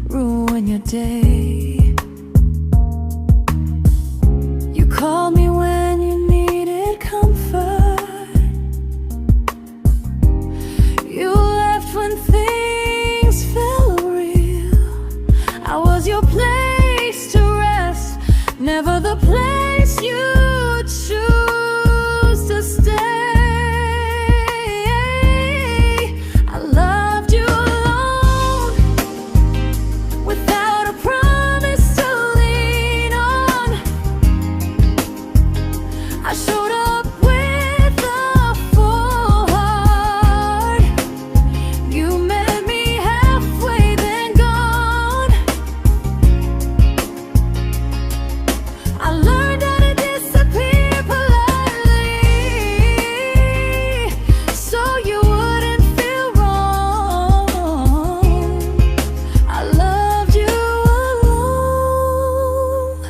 ruin your day. You called me when you needed comfort. You left when things felt real. I was your place to rest, never the place you choose to stay. I loved you alone, without a promise to lean on. I showed up with a full heart. You met me halfway, then gone. I learned how to disappear politely, so you wouldn't feel wrong. I loved you alone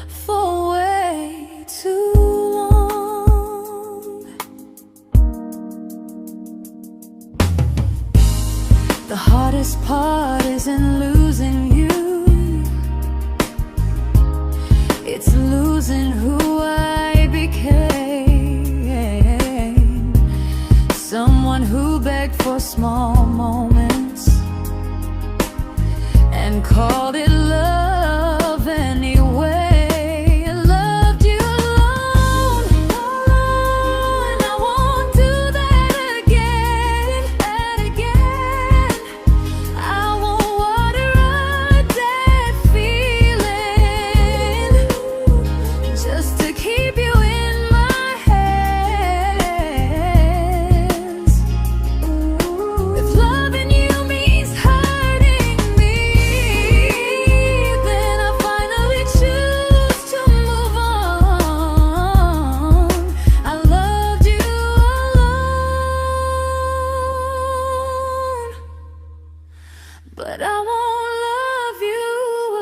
for way too long. The hardest part isn't losing you, it's losing who I became. Someone who begged for small moments and called it love anyway. I loved you alone, and I won't do that again. I won't water a dead feeling just to keep you in my hands. If loving you means hurting me, then I finally choose to move on. I loved you alone, but I won't love you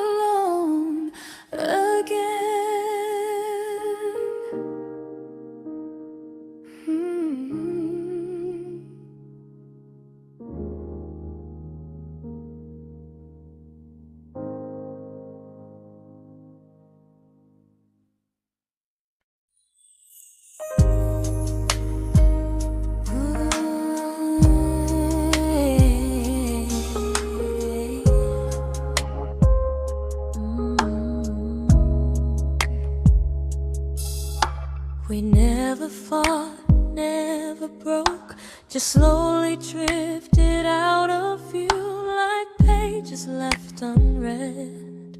alone again. We never fought, never broke, just slowly drifted out of view like pages left unread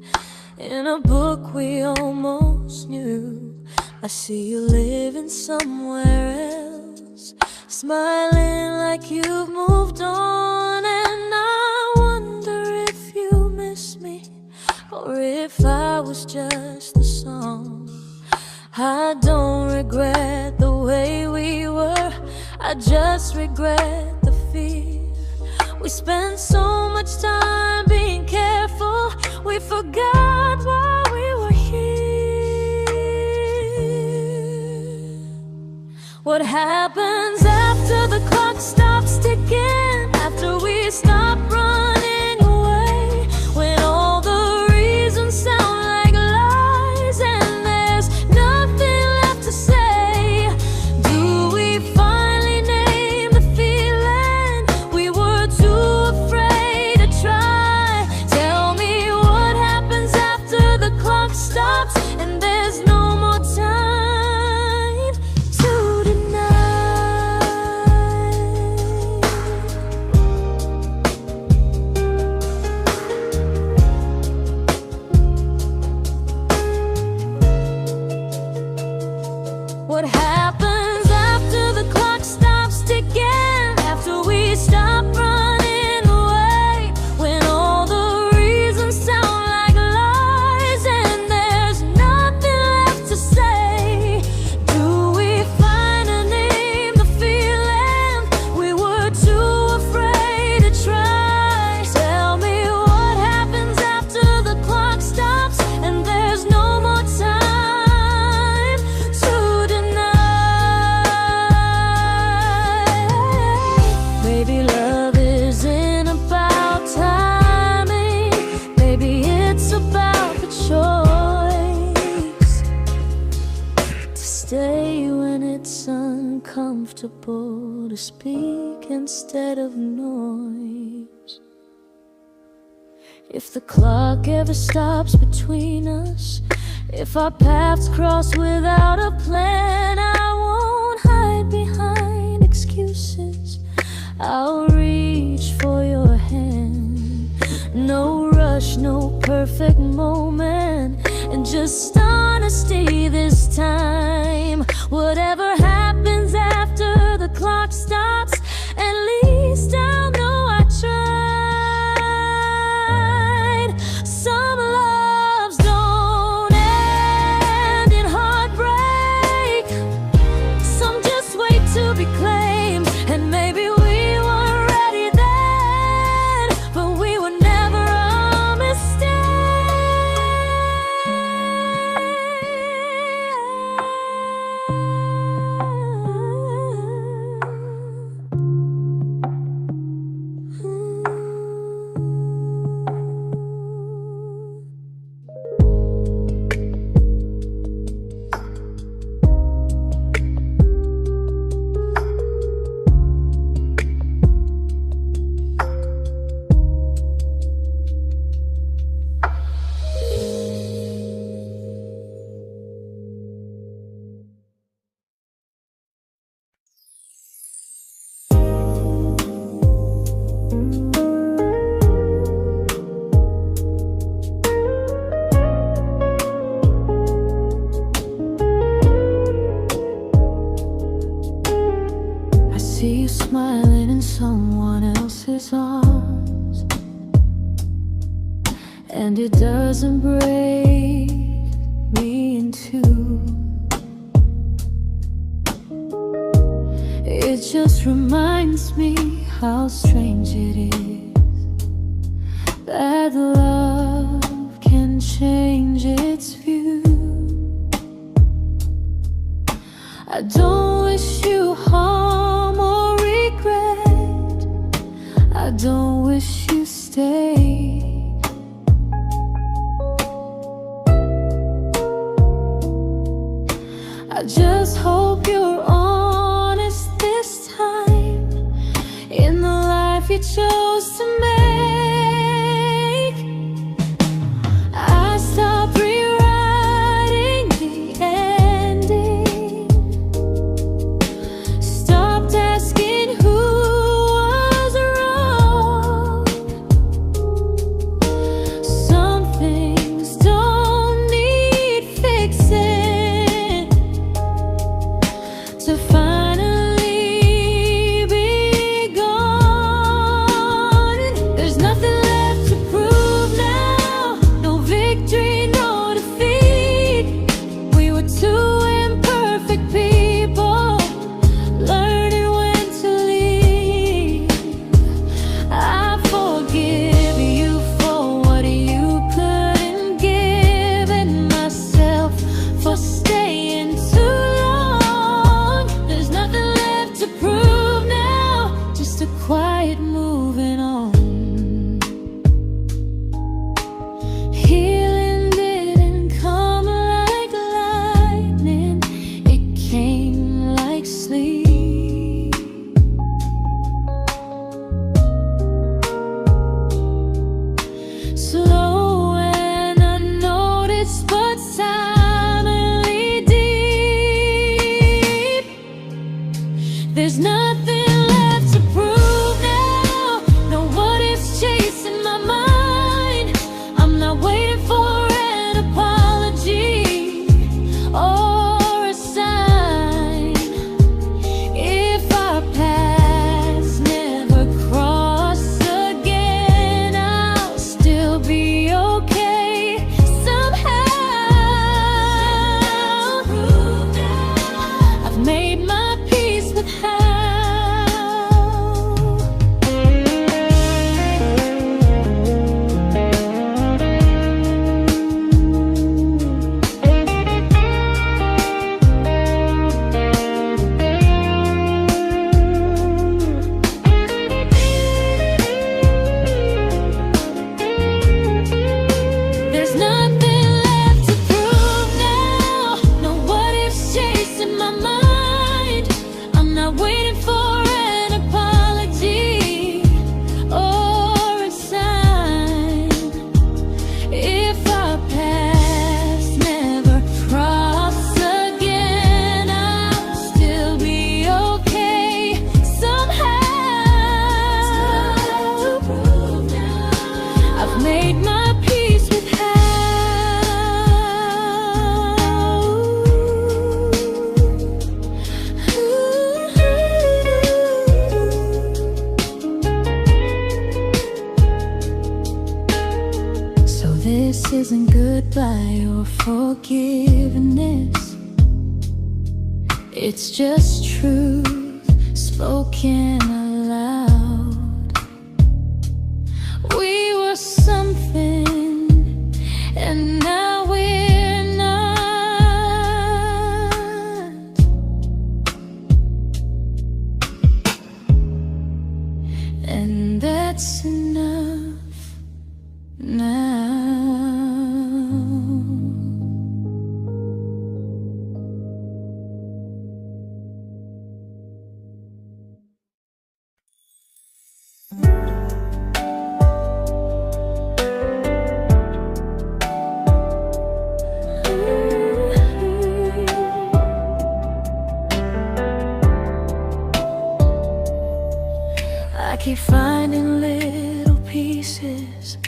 in a book we almost knew. I see you living somewhere else, smiling like you've moved on, and I wonder if you miss me or if I was just the song. I don't regret the way we were, I just regret the fear. We spent so much time being careful, we forgot why we were here. What happens after the clock stops ticking, after we stop running away, when all the reasons sound like lies and there's nothing left to say? Do we finally name the feeling we were too afraid to try? comfortable to speak instead of noise. If the clock ever stops between us, if our paths cross without a plan, I won't hide behind excuses. I'll reach for your hand. No rush, no perfect moment, and just honesty this time. Whatever happens after the clock stops, at least I'll know I tried. Some loves don't end in heartbreak, some just wait to be claimed. And maybe we weren't ready then, but we were never a mistake. I see you smiling in someone else's arms, and it doesn't break me in two. It just reminds me how strange it is that love can change its view. I don't wish you harm or regret, I don't wish you stay. I just hope you're honest this time in the life you chose to make. I stopped rewriting the ending, stopped asking who was wrong. This isn't goodbye or forgiveness. It's just truth spoken aloud. We were something, and now we're not. And that's enough now. I keep finding little pieces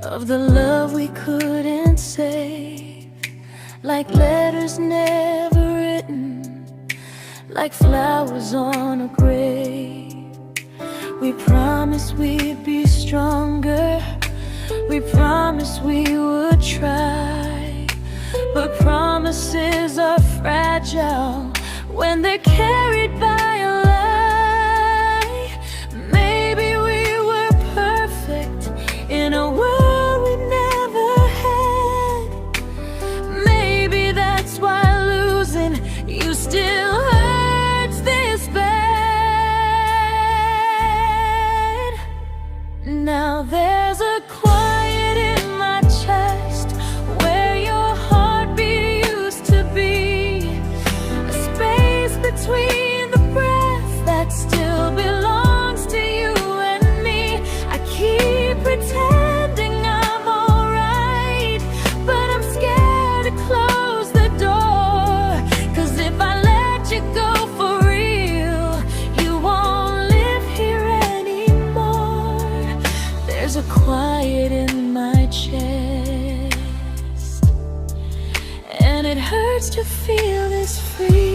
of the love we couldn't save, like letters never written, like flowers on a grave. We promised we'd be stronger, we promised we would try, but promises are fragile when they're carried by a lie. Maybe we were perfect in a world we never had. Maybe that's why losing you still hurts this bad. Now there's a quiet in my chest where your heartbeat used to be, a space between the breaths that still belongs to you and me. I keep pretending I'm alright, but I'm scared to close the door, 'cause if I let you go for real, you won't live here anymore. There's a quiet in my chest, and it hurts to feel this free.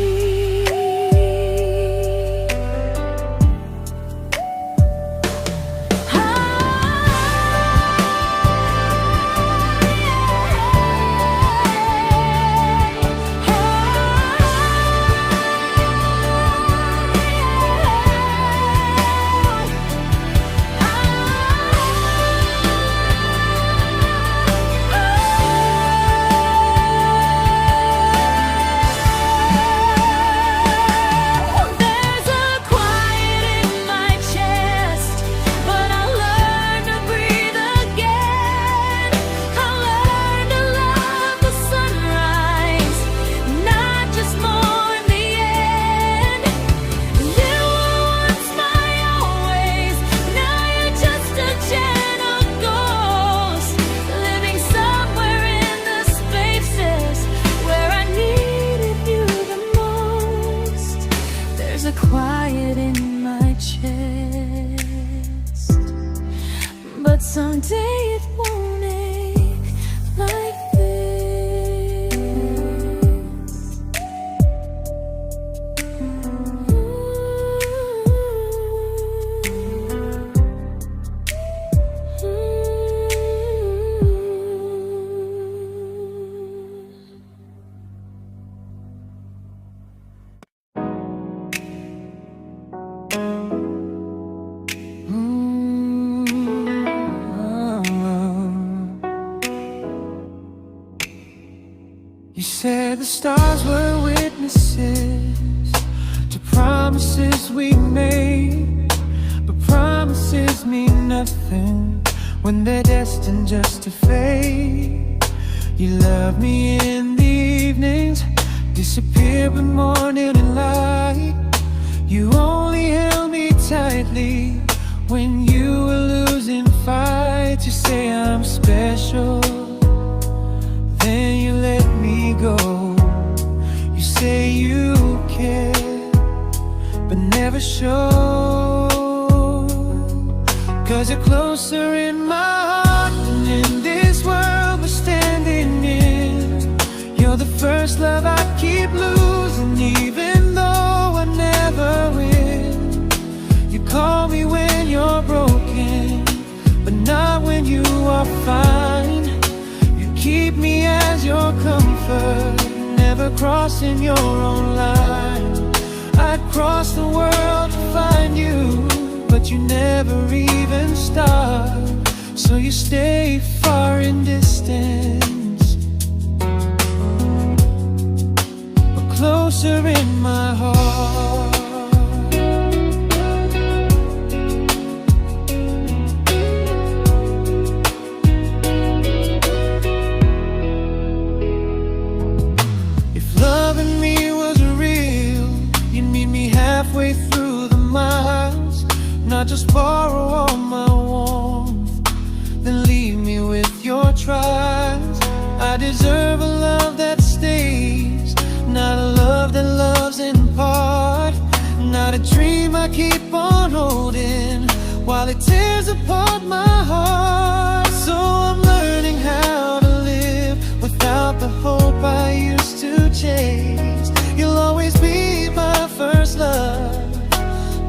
Quiet in my chest, but someday it won't ache like this. You said the stars were witnesses to promises we made, but promises mean nothing when they're destined just to fade. You love me in the evenings, disappear when morning and light. You only held me tightly when you were losing fights. You say I'm special, then you let me go. You say you care, but never show, 'cause you're closer in my heart than in this world we're standing in. You're the first love I keep losing, even though I never win. You call me when you're broken, but not when you are fine. never crossing your own line. I'd cross the world to find you, but you never even start. So you stay far in distance, but closer in my heart. Halfway through the miles, not just borrow all my warmth, then leave me with your trials. I deserve a love that stays, not a love that loves in part, not a dream I keep on holding while it tears apart my heart. So I'm learning how to live without the hope I used to chase. You'll always be my first love,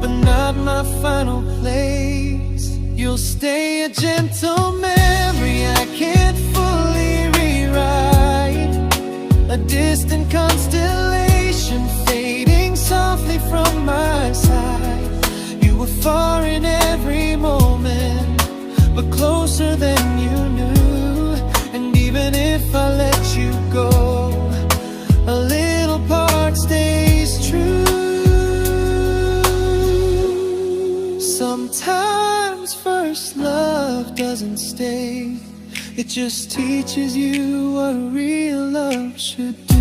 but not my final place. You'll stay a gentle memory I can't fully rewrite, a distant constellation fading softly from my side. You were far in every moment, but closer than you knew. And even if I let you go, a little part stays true. Sometimes first love doesn't stay, it just teaches you what real love should do.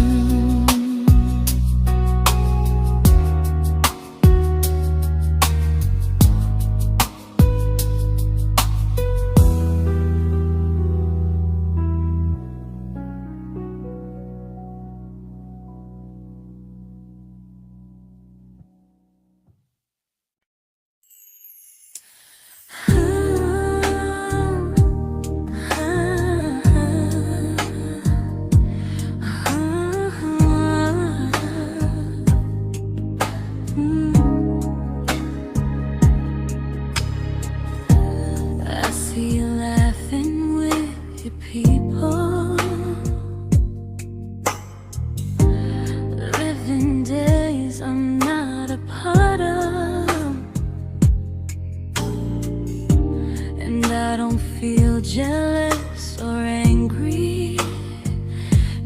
Jealous or angry,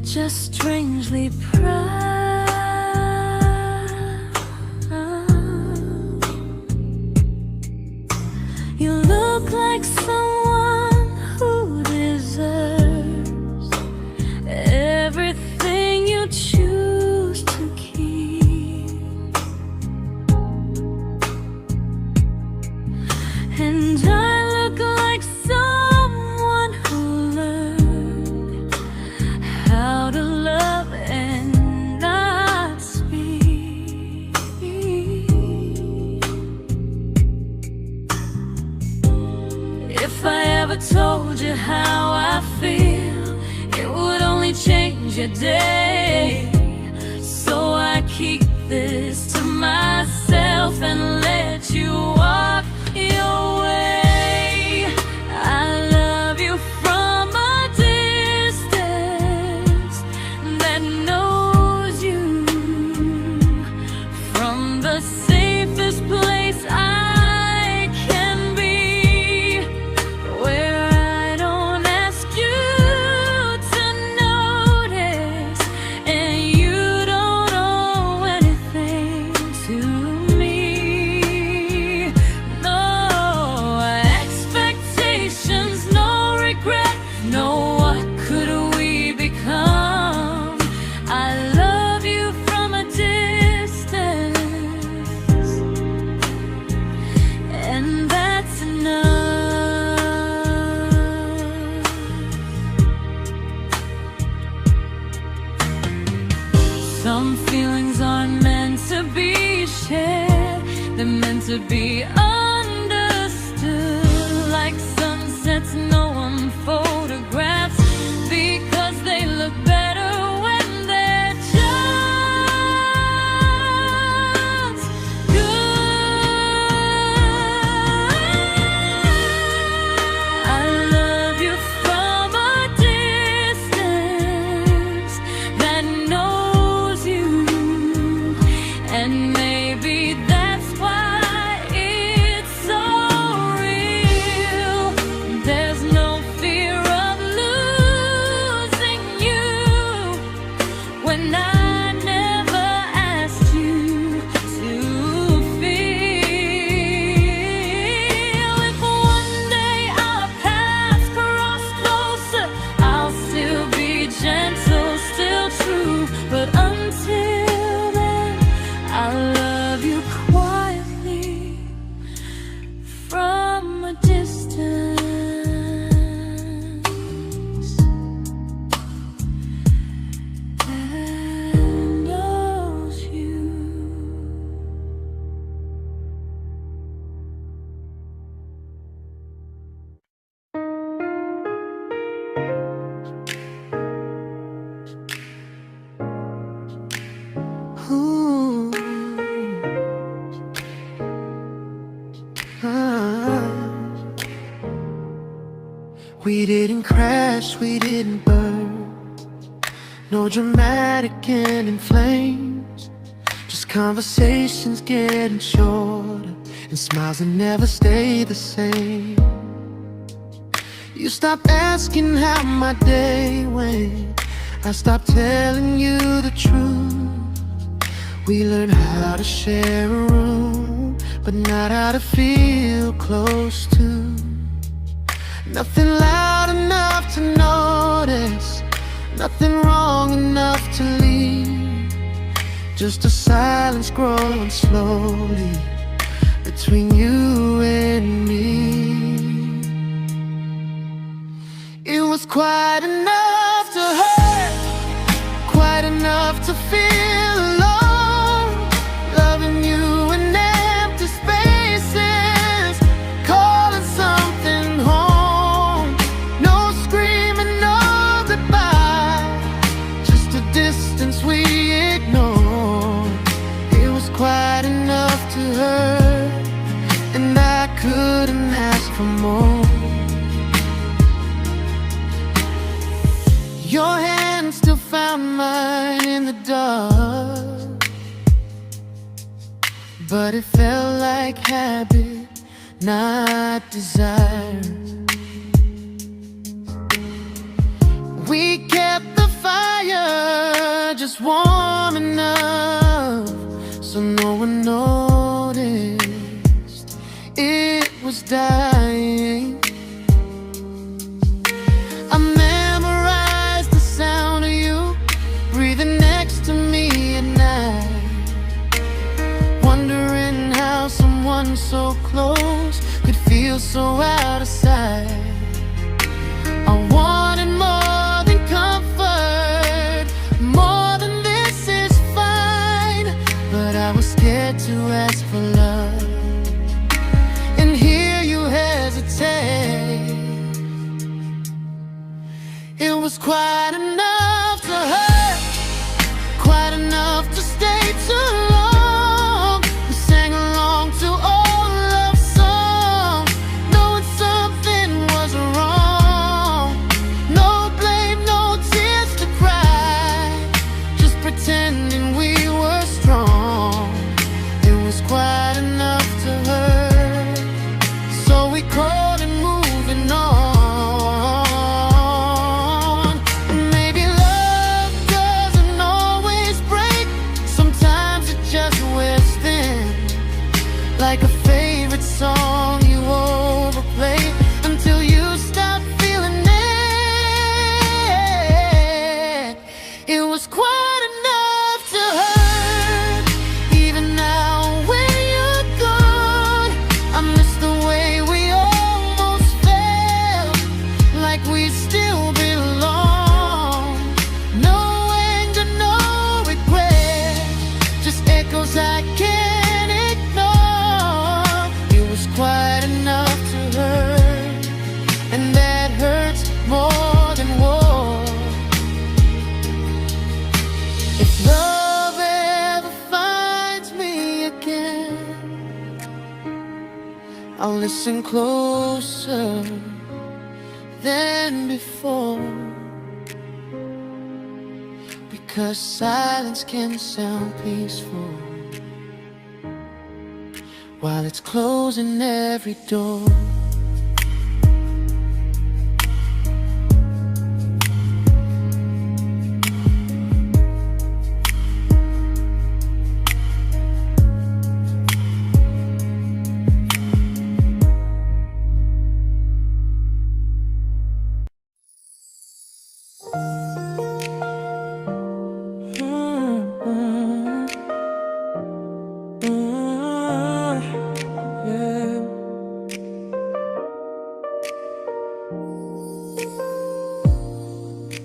just strangely proud. You look like someone who deserves everything you choose to keep. And I look like someone who learned how to love and not speak. If I ever told you how I feel, it would only change your day. So I keep this to myself and let you walk your way. I love you from a distance that knows you, from the safest place I can be, where I don't ask you to notice and you don't owe anything to me. No expectations, no regret, no what could we become. I love you from a distance, and that's enough. Some feelings aren't meant to be shared, they're meant to be understood. Like sunsets no one photographs, because they look better when they're just good. I love you from a distance We didn't crash, we didn't burn. No dramatic end in flames. Just conversations getting shorter, and smiles that never stay the same. You stopped asking how my day went. I stopped telling you the truth. We learned how to share a room, but not how to feel close to. Nothing loud enough to notice, nothing wrong enough to leave. Just a silence growing slowly between you and me. It was quite enough to hurt, quite enough to feel alone. Loving you in empty spaces, calling something home. No screaming, no goodbye, just a distance we ignored. It was quite enough to hurt, and I couldn't ask for more. Your hand still found mine in the dark, but it felt like habit, not desire. We kept the fire just warm enough so no one noticed it was dying. I memorized the sound of you breathing next to me at night, wondering how someone so close could feel so out of sight. I wanted more than comfort, more than this is fine, but I was scared to ask for love and hear you hesitate. It was quite enough to hurt, quite enough to stay too long. We sang along to old love songs, knowing something was wrong. No blame, no tears to cry, just pretending we were strong. It was quite enough to hurt, so we called and moving on. Like a favorite song you overplay until you stop feeling it. It was quite enough to hurt. Even now when you're gone, I miss the way we almost felt, like we still belong. No anger, no regret, just echoes I can't ignore. It was quite enough to hurt, and that hurts more than war. If love ever finds me again, I'll listen closer than before, because silence can sound peaceful while it's closing every door.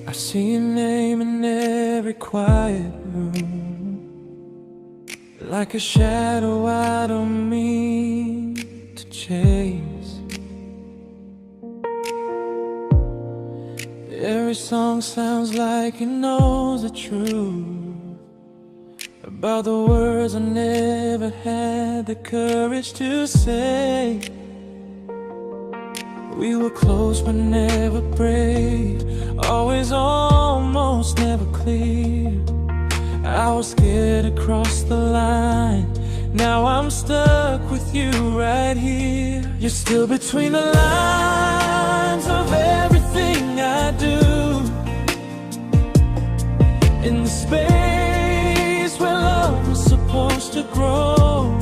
I see your name in every quiet room, like a shadow I don't mean to chase. Every song sounds like it knows the truth about the words I never had the courage to say. We were close but never brave, always almost, never clear. I was scared to cross the line, now I'm stuck with you right here. You're still between the lines of everything I do, in the space where love was supposed to grow.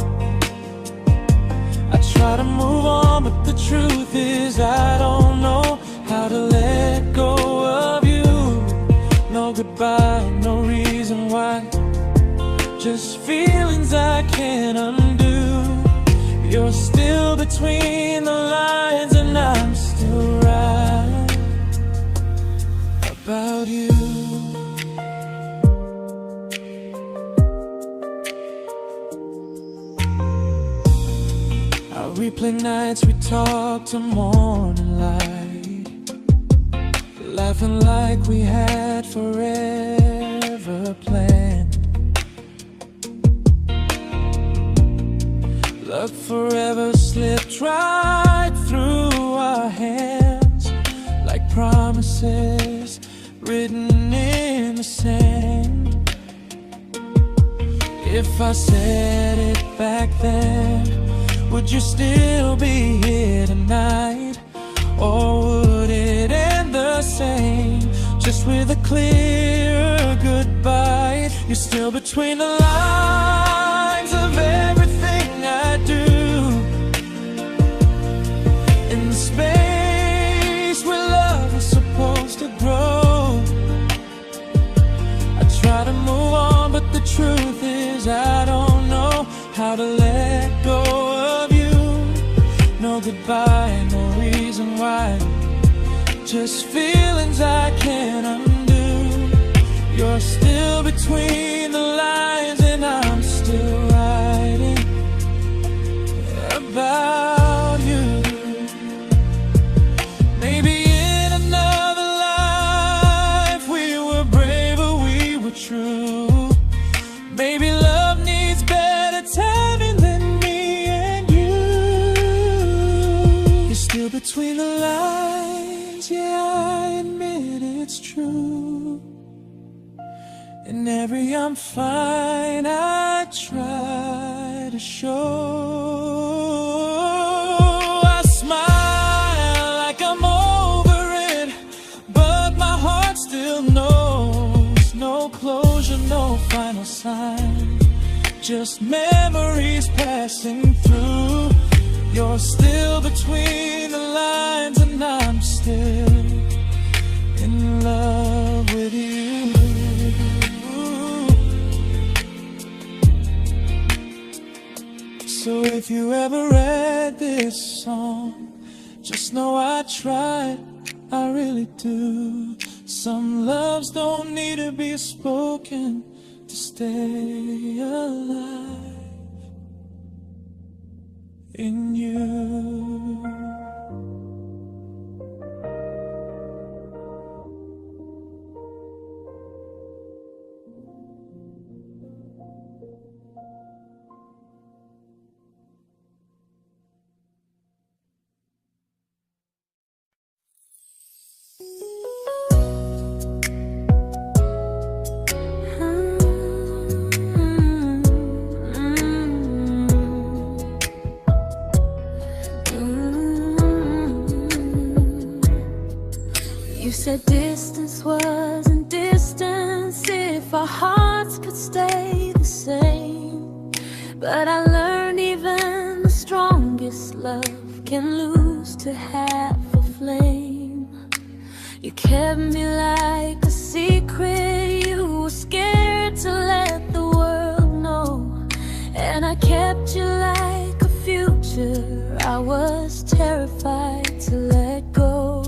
I try to move on, but the truth is I don't know how to let go of you. No goodbye, no reason why, just feelings I can't undo. You're still between the lines and I'm still right about you. I replay nights we talk till morning light, laughing like we had forever planned. Luck forever slipped right through our hands, like promises written in the sand. If I said it back then, would you still be here tonight? Or would it end the same, just with a clearer goodbye? You're still between the lines of everything I do, in the space where love is supposed to grow. I try to move on, but the truth is I don't know how to let go of you. No goodbye, no reason why, just feelings I can't undo. You're still between the lines and I'm still writing about you. Maybe in another life we were braver, we were true. Maybe love needs better timing than me and you. You're still between the lines, yeah, I admit it's true. In every I'm fine I try to show. I smile like I'm over it, but my heart still knows. No closure, no final sign, just memories passing through. You're still between the lines and I'm still in love with you. So if you ever read this song, just know I tried, I really do. Some loves don't need to be spoken to stay alive in you. You said distance wasn't distance if our hearts could stay the same. But I learned even the strongest love can lose to half a flame. You kept me like a secret, you were scared to let the world know. And I kept you like a future, I was terrified to let go.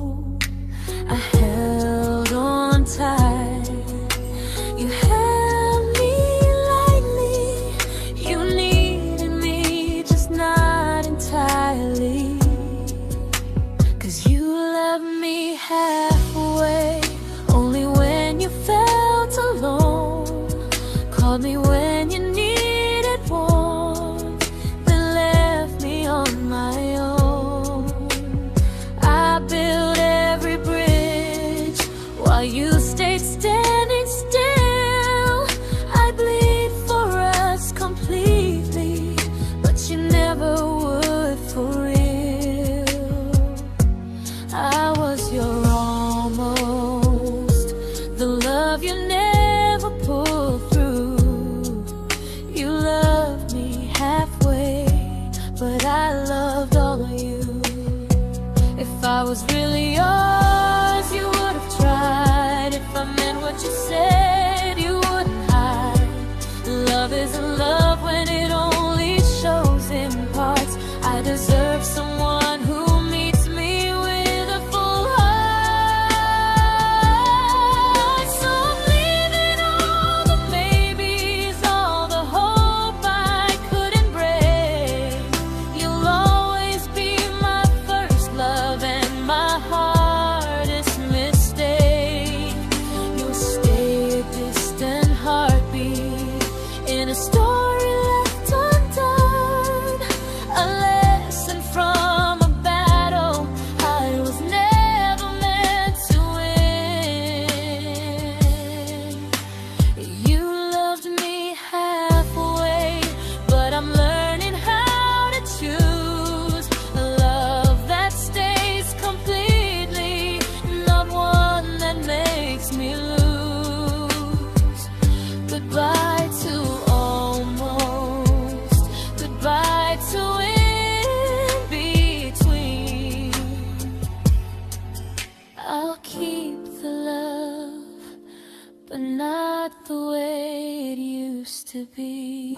I held on tight, you held me lightly. You needed me, just not entirely. 'Cause you loved me halfway, only when you felt alone. Called me when you needed warmth, then left me on my own. I you stayed standing still. I bleed for us completely, but you never would for real. I was your almost, the love you never pulled through. You loved me halfway, but I loved all of you. If I was really yours, you would have tried. If I meant what you said, you wouldn't hide. Love isn't love when it only shows in parts. I deserve someone who meets me with a full heart. So I'm leaving all the maybes, all the hope I couldn't break. You'll always be my first love and my hardest mistake. You'll stay a distant heartbeat in a story left undone, a lesson from a battle I was never meant to win. You loved me halfway, but I'm learning how to choose a love that stays completely, not one that makes me lose. Goodbye to almost, goodbye to in between. I'll keep the love, but not the way it used to be.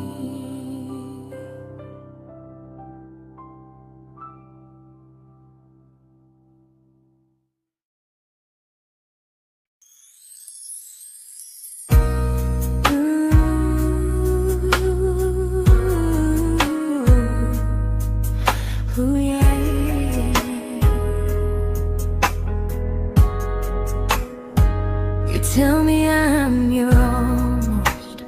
Ooh, yeah, yeah. You tell me I'm your almost,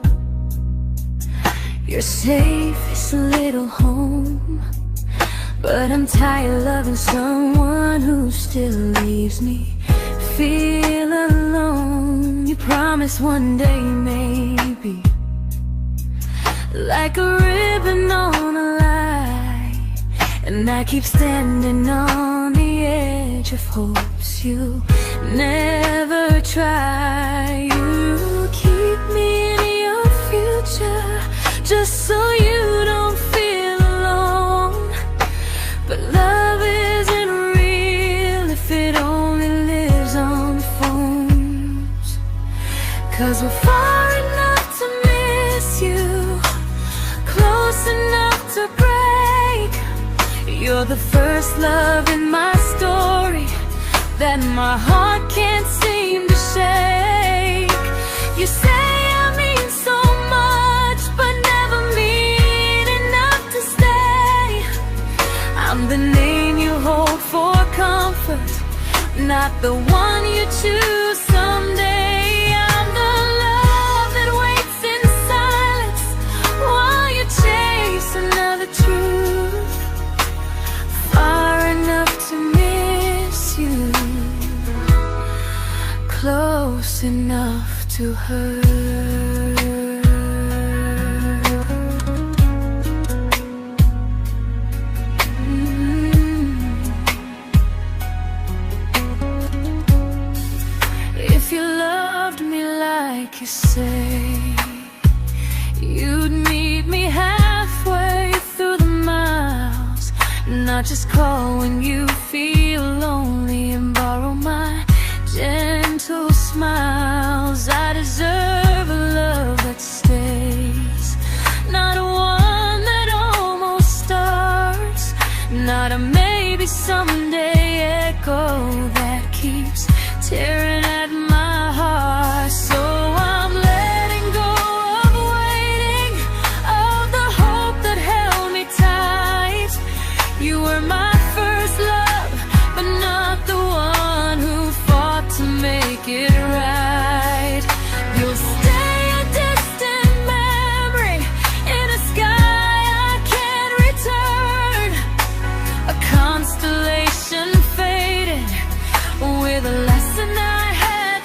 your safest little home, but I'm tired loving someone who still leaves me feel alone. You promise one day maybe, like a ribbon on a line, and I keep standing on the edge of hopes you never try. You keep me in your future just so you don't feel alone. But love isn't real if it only lives on phones. 'Cause we're far enough to miss you, close enough to break. You're the first love in my story that my heart can't seem to shake. You say I mean so much, but never mean enough to stay. I'm the name you hold for comfort, not the one you choose someday. I'm the love that waits in silence while you chase another truth. Far enough to miss you, close enough to hurt. If you loved me like you say, you'd meet me halfway through the miles, not just call when you feel lonely and borrow my gentle smiles. I deserve a love that stays, not one that almost starts, not a maybe someday echo that keeps tearing at my heart. So I'm letting go of waiting, of the hope that held me tight. You were my first love, but not the one who fought to make it right. You'll stay a distant memory in a sky I can't return, a constellation faded with a lesson I had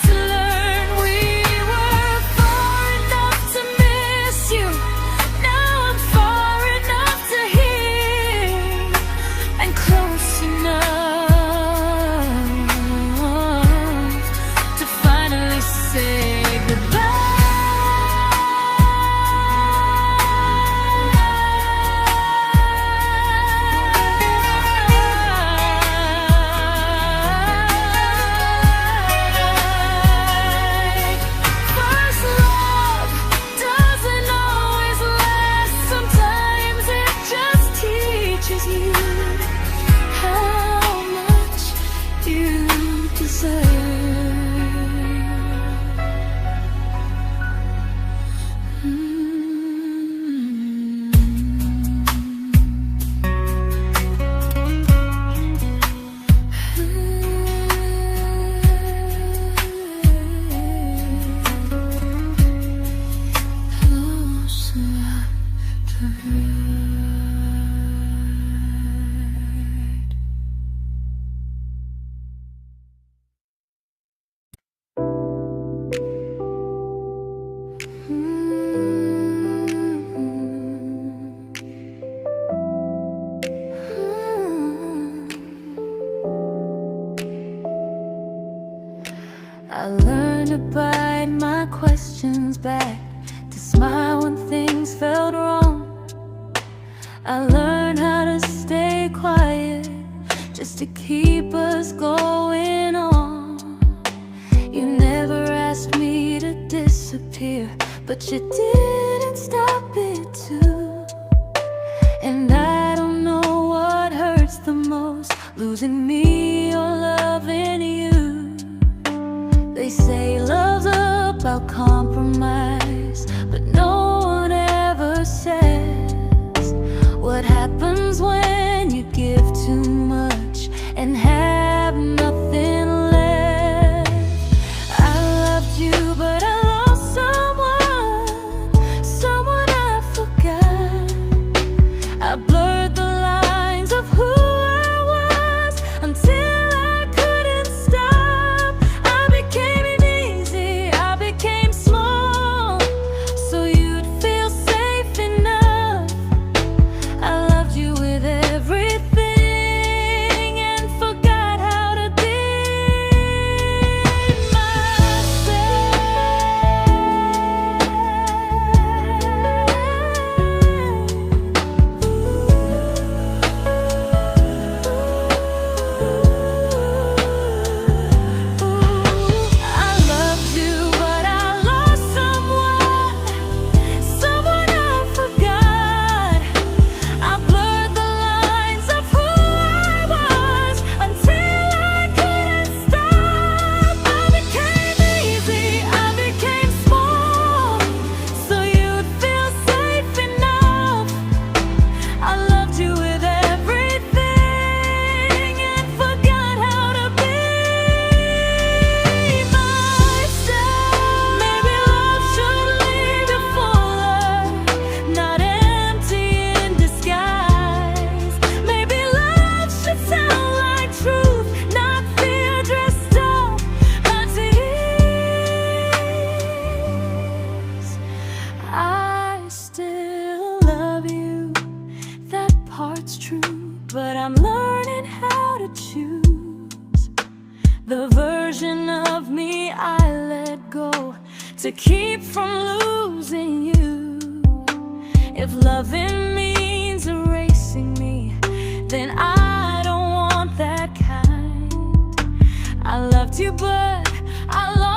I learned to bite my questions back, to smile when things felt wrong. I learned how to stay quiet, just to keep us going on. You never asked me to disappear, but you didn't stop it too. And I don't know what hurts the most, losing me or loving you. They say love's about compromise, but no one ever says what happens when you give too much and have nothing left. I loved you, but I lost someone I forgot. I blurred the lines of who I was until I couldn't stop. I became easy, I became small, so you'd feel safe enough. I loved you with everything and forgot how to be but I'm learning how to choose the version of me I let go to keep from losing you. If loving means erasing me, then I don't want that kind. I loved you, but I lost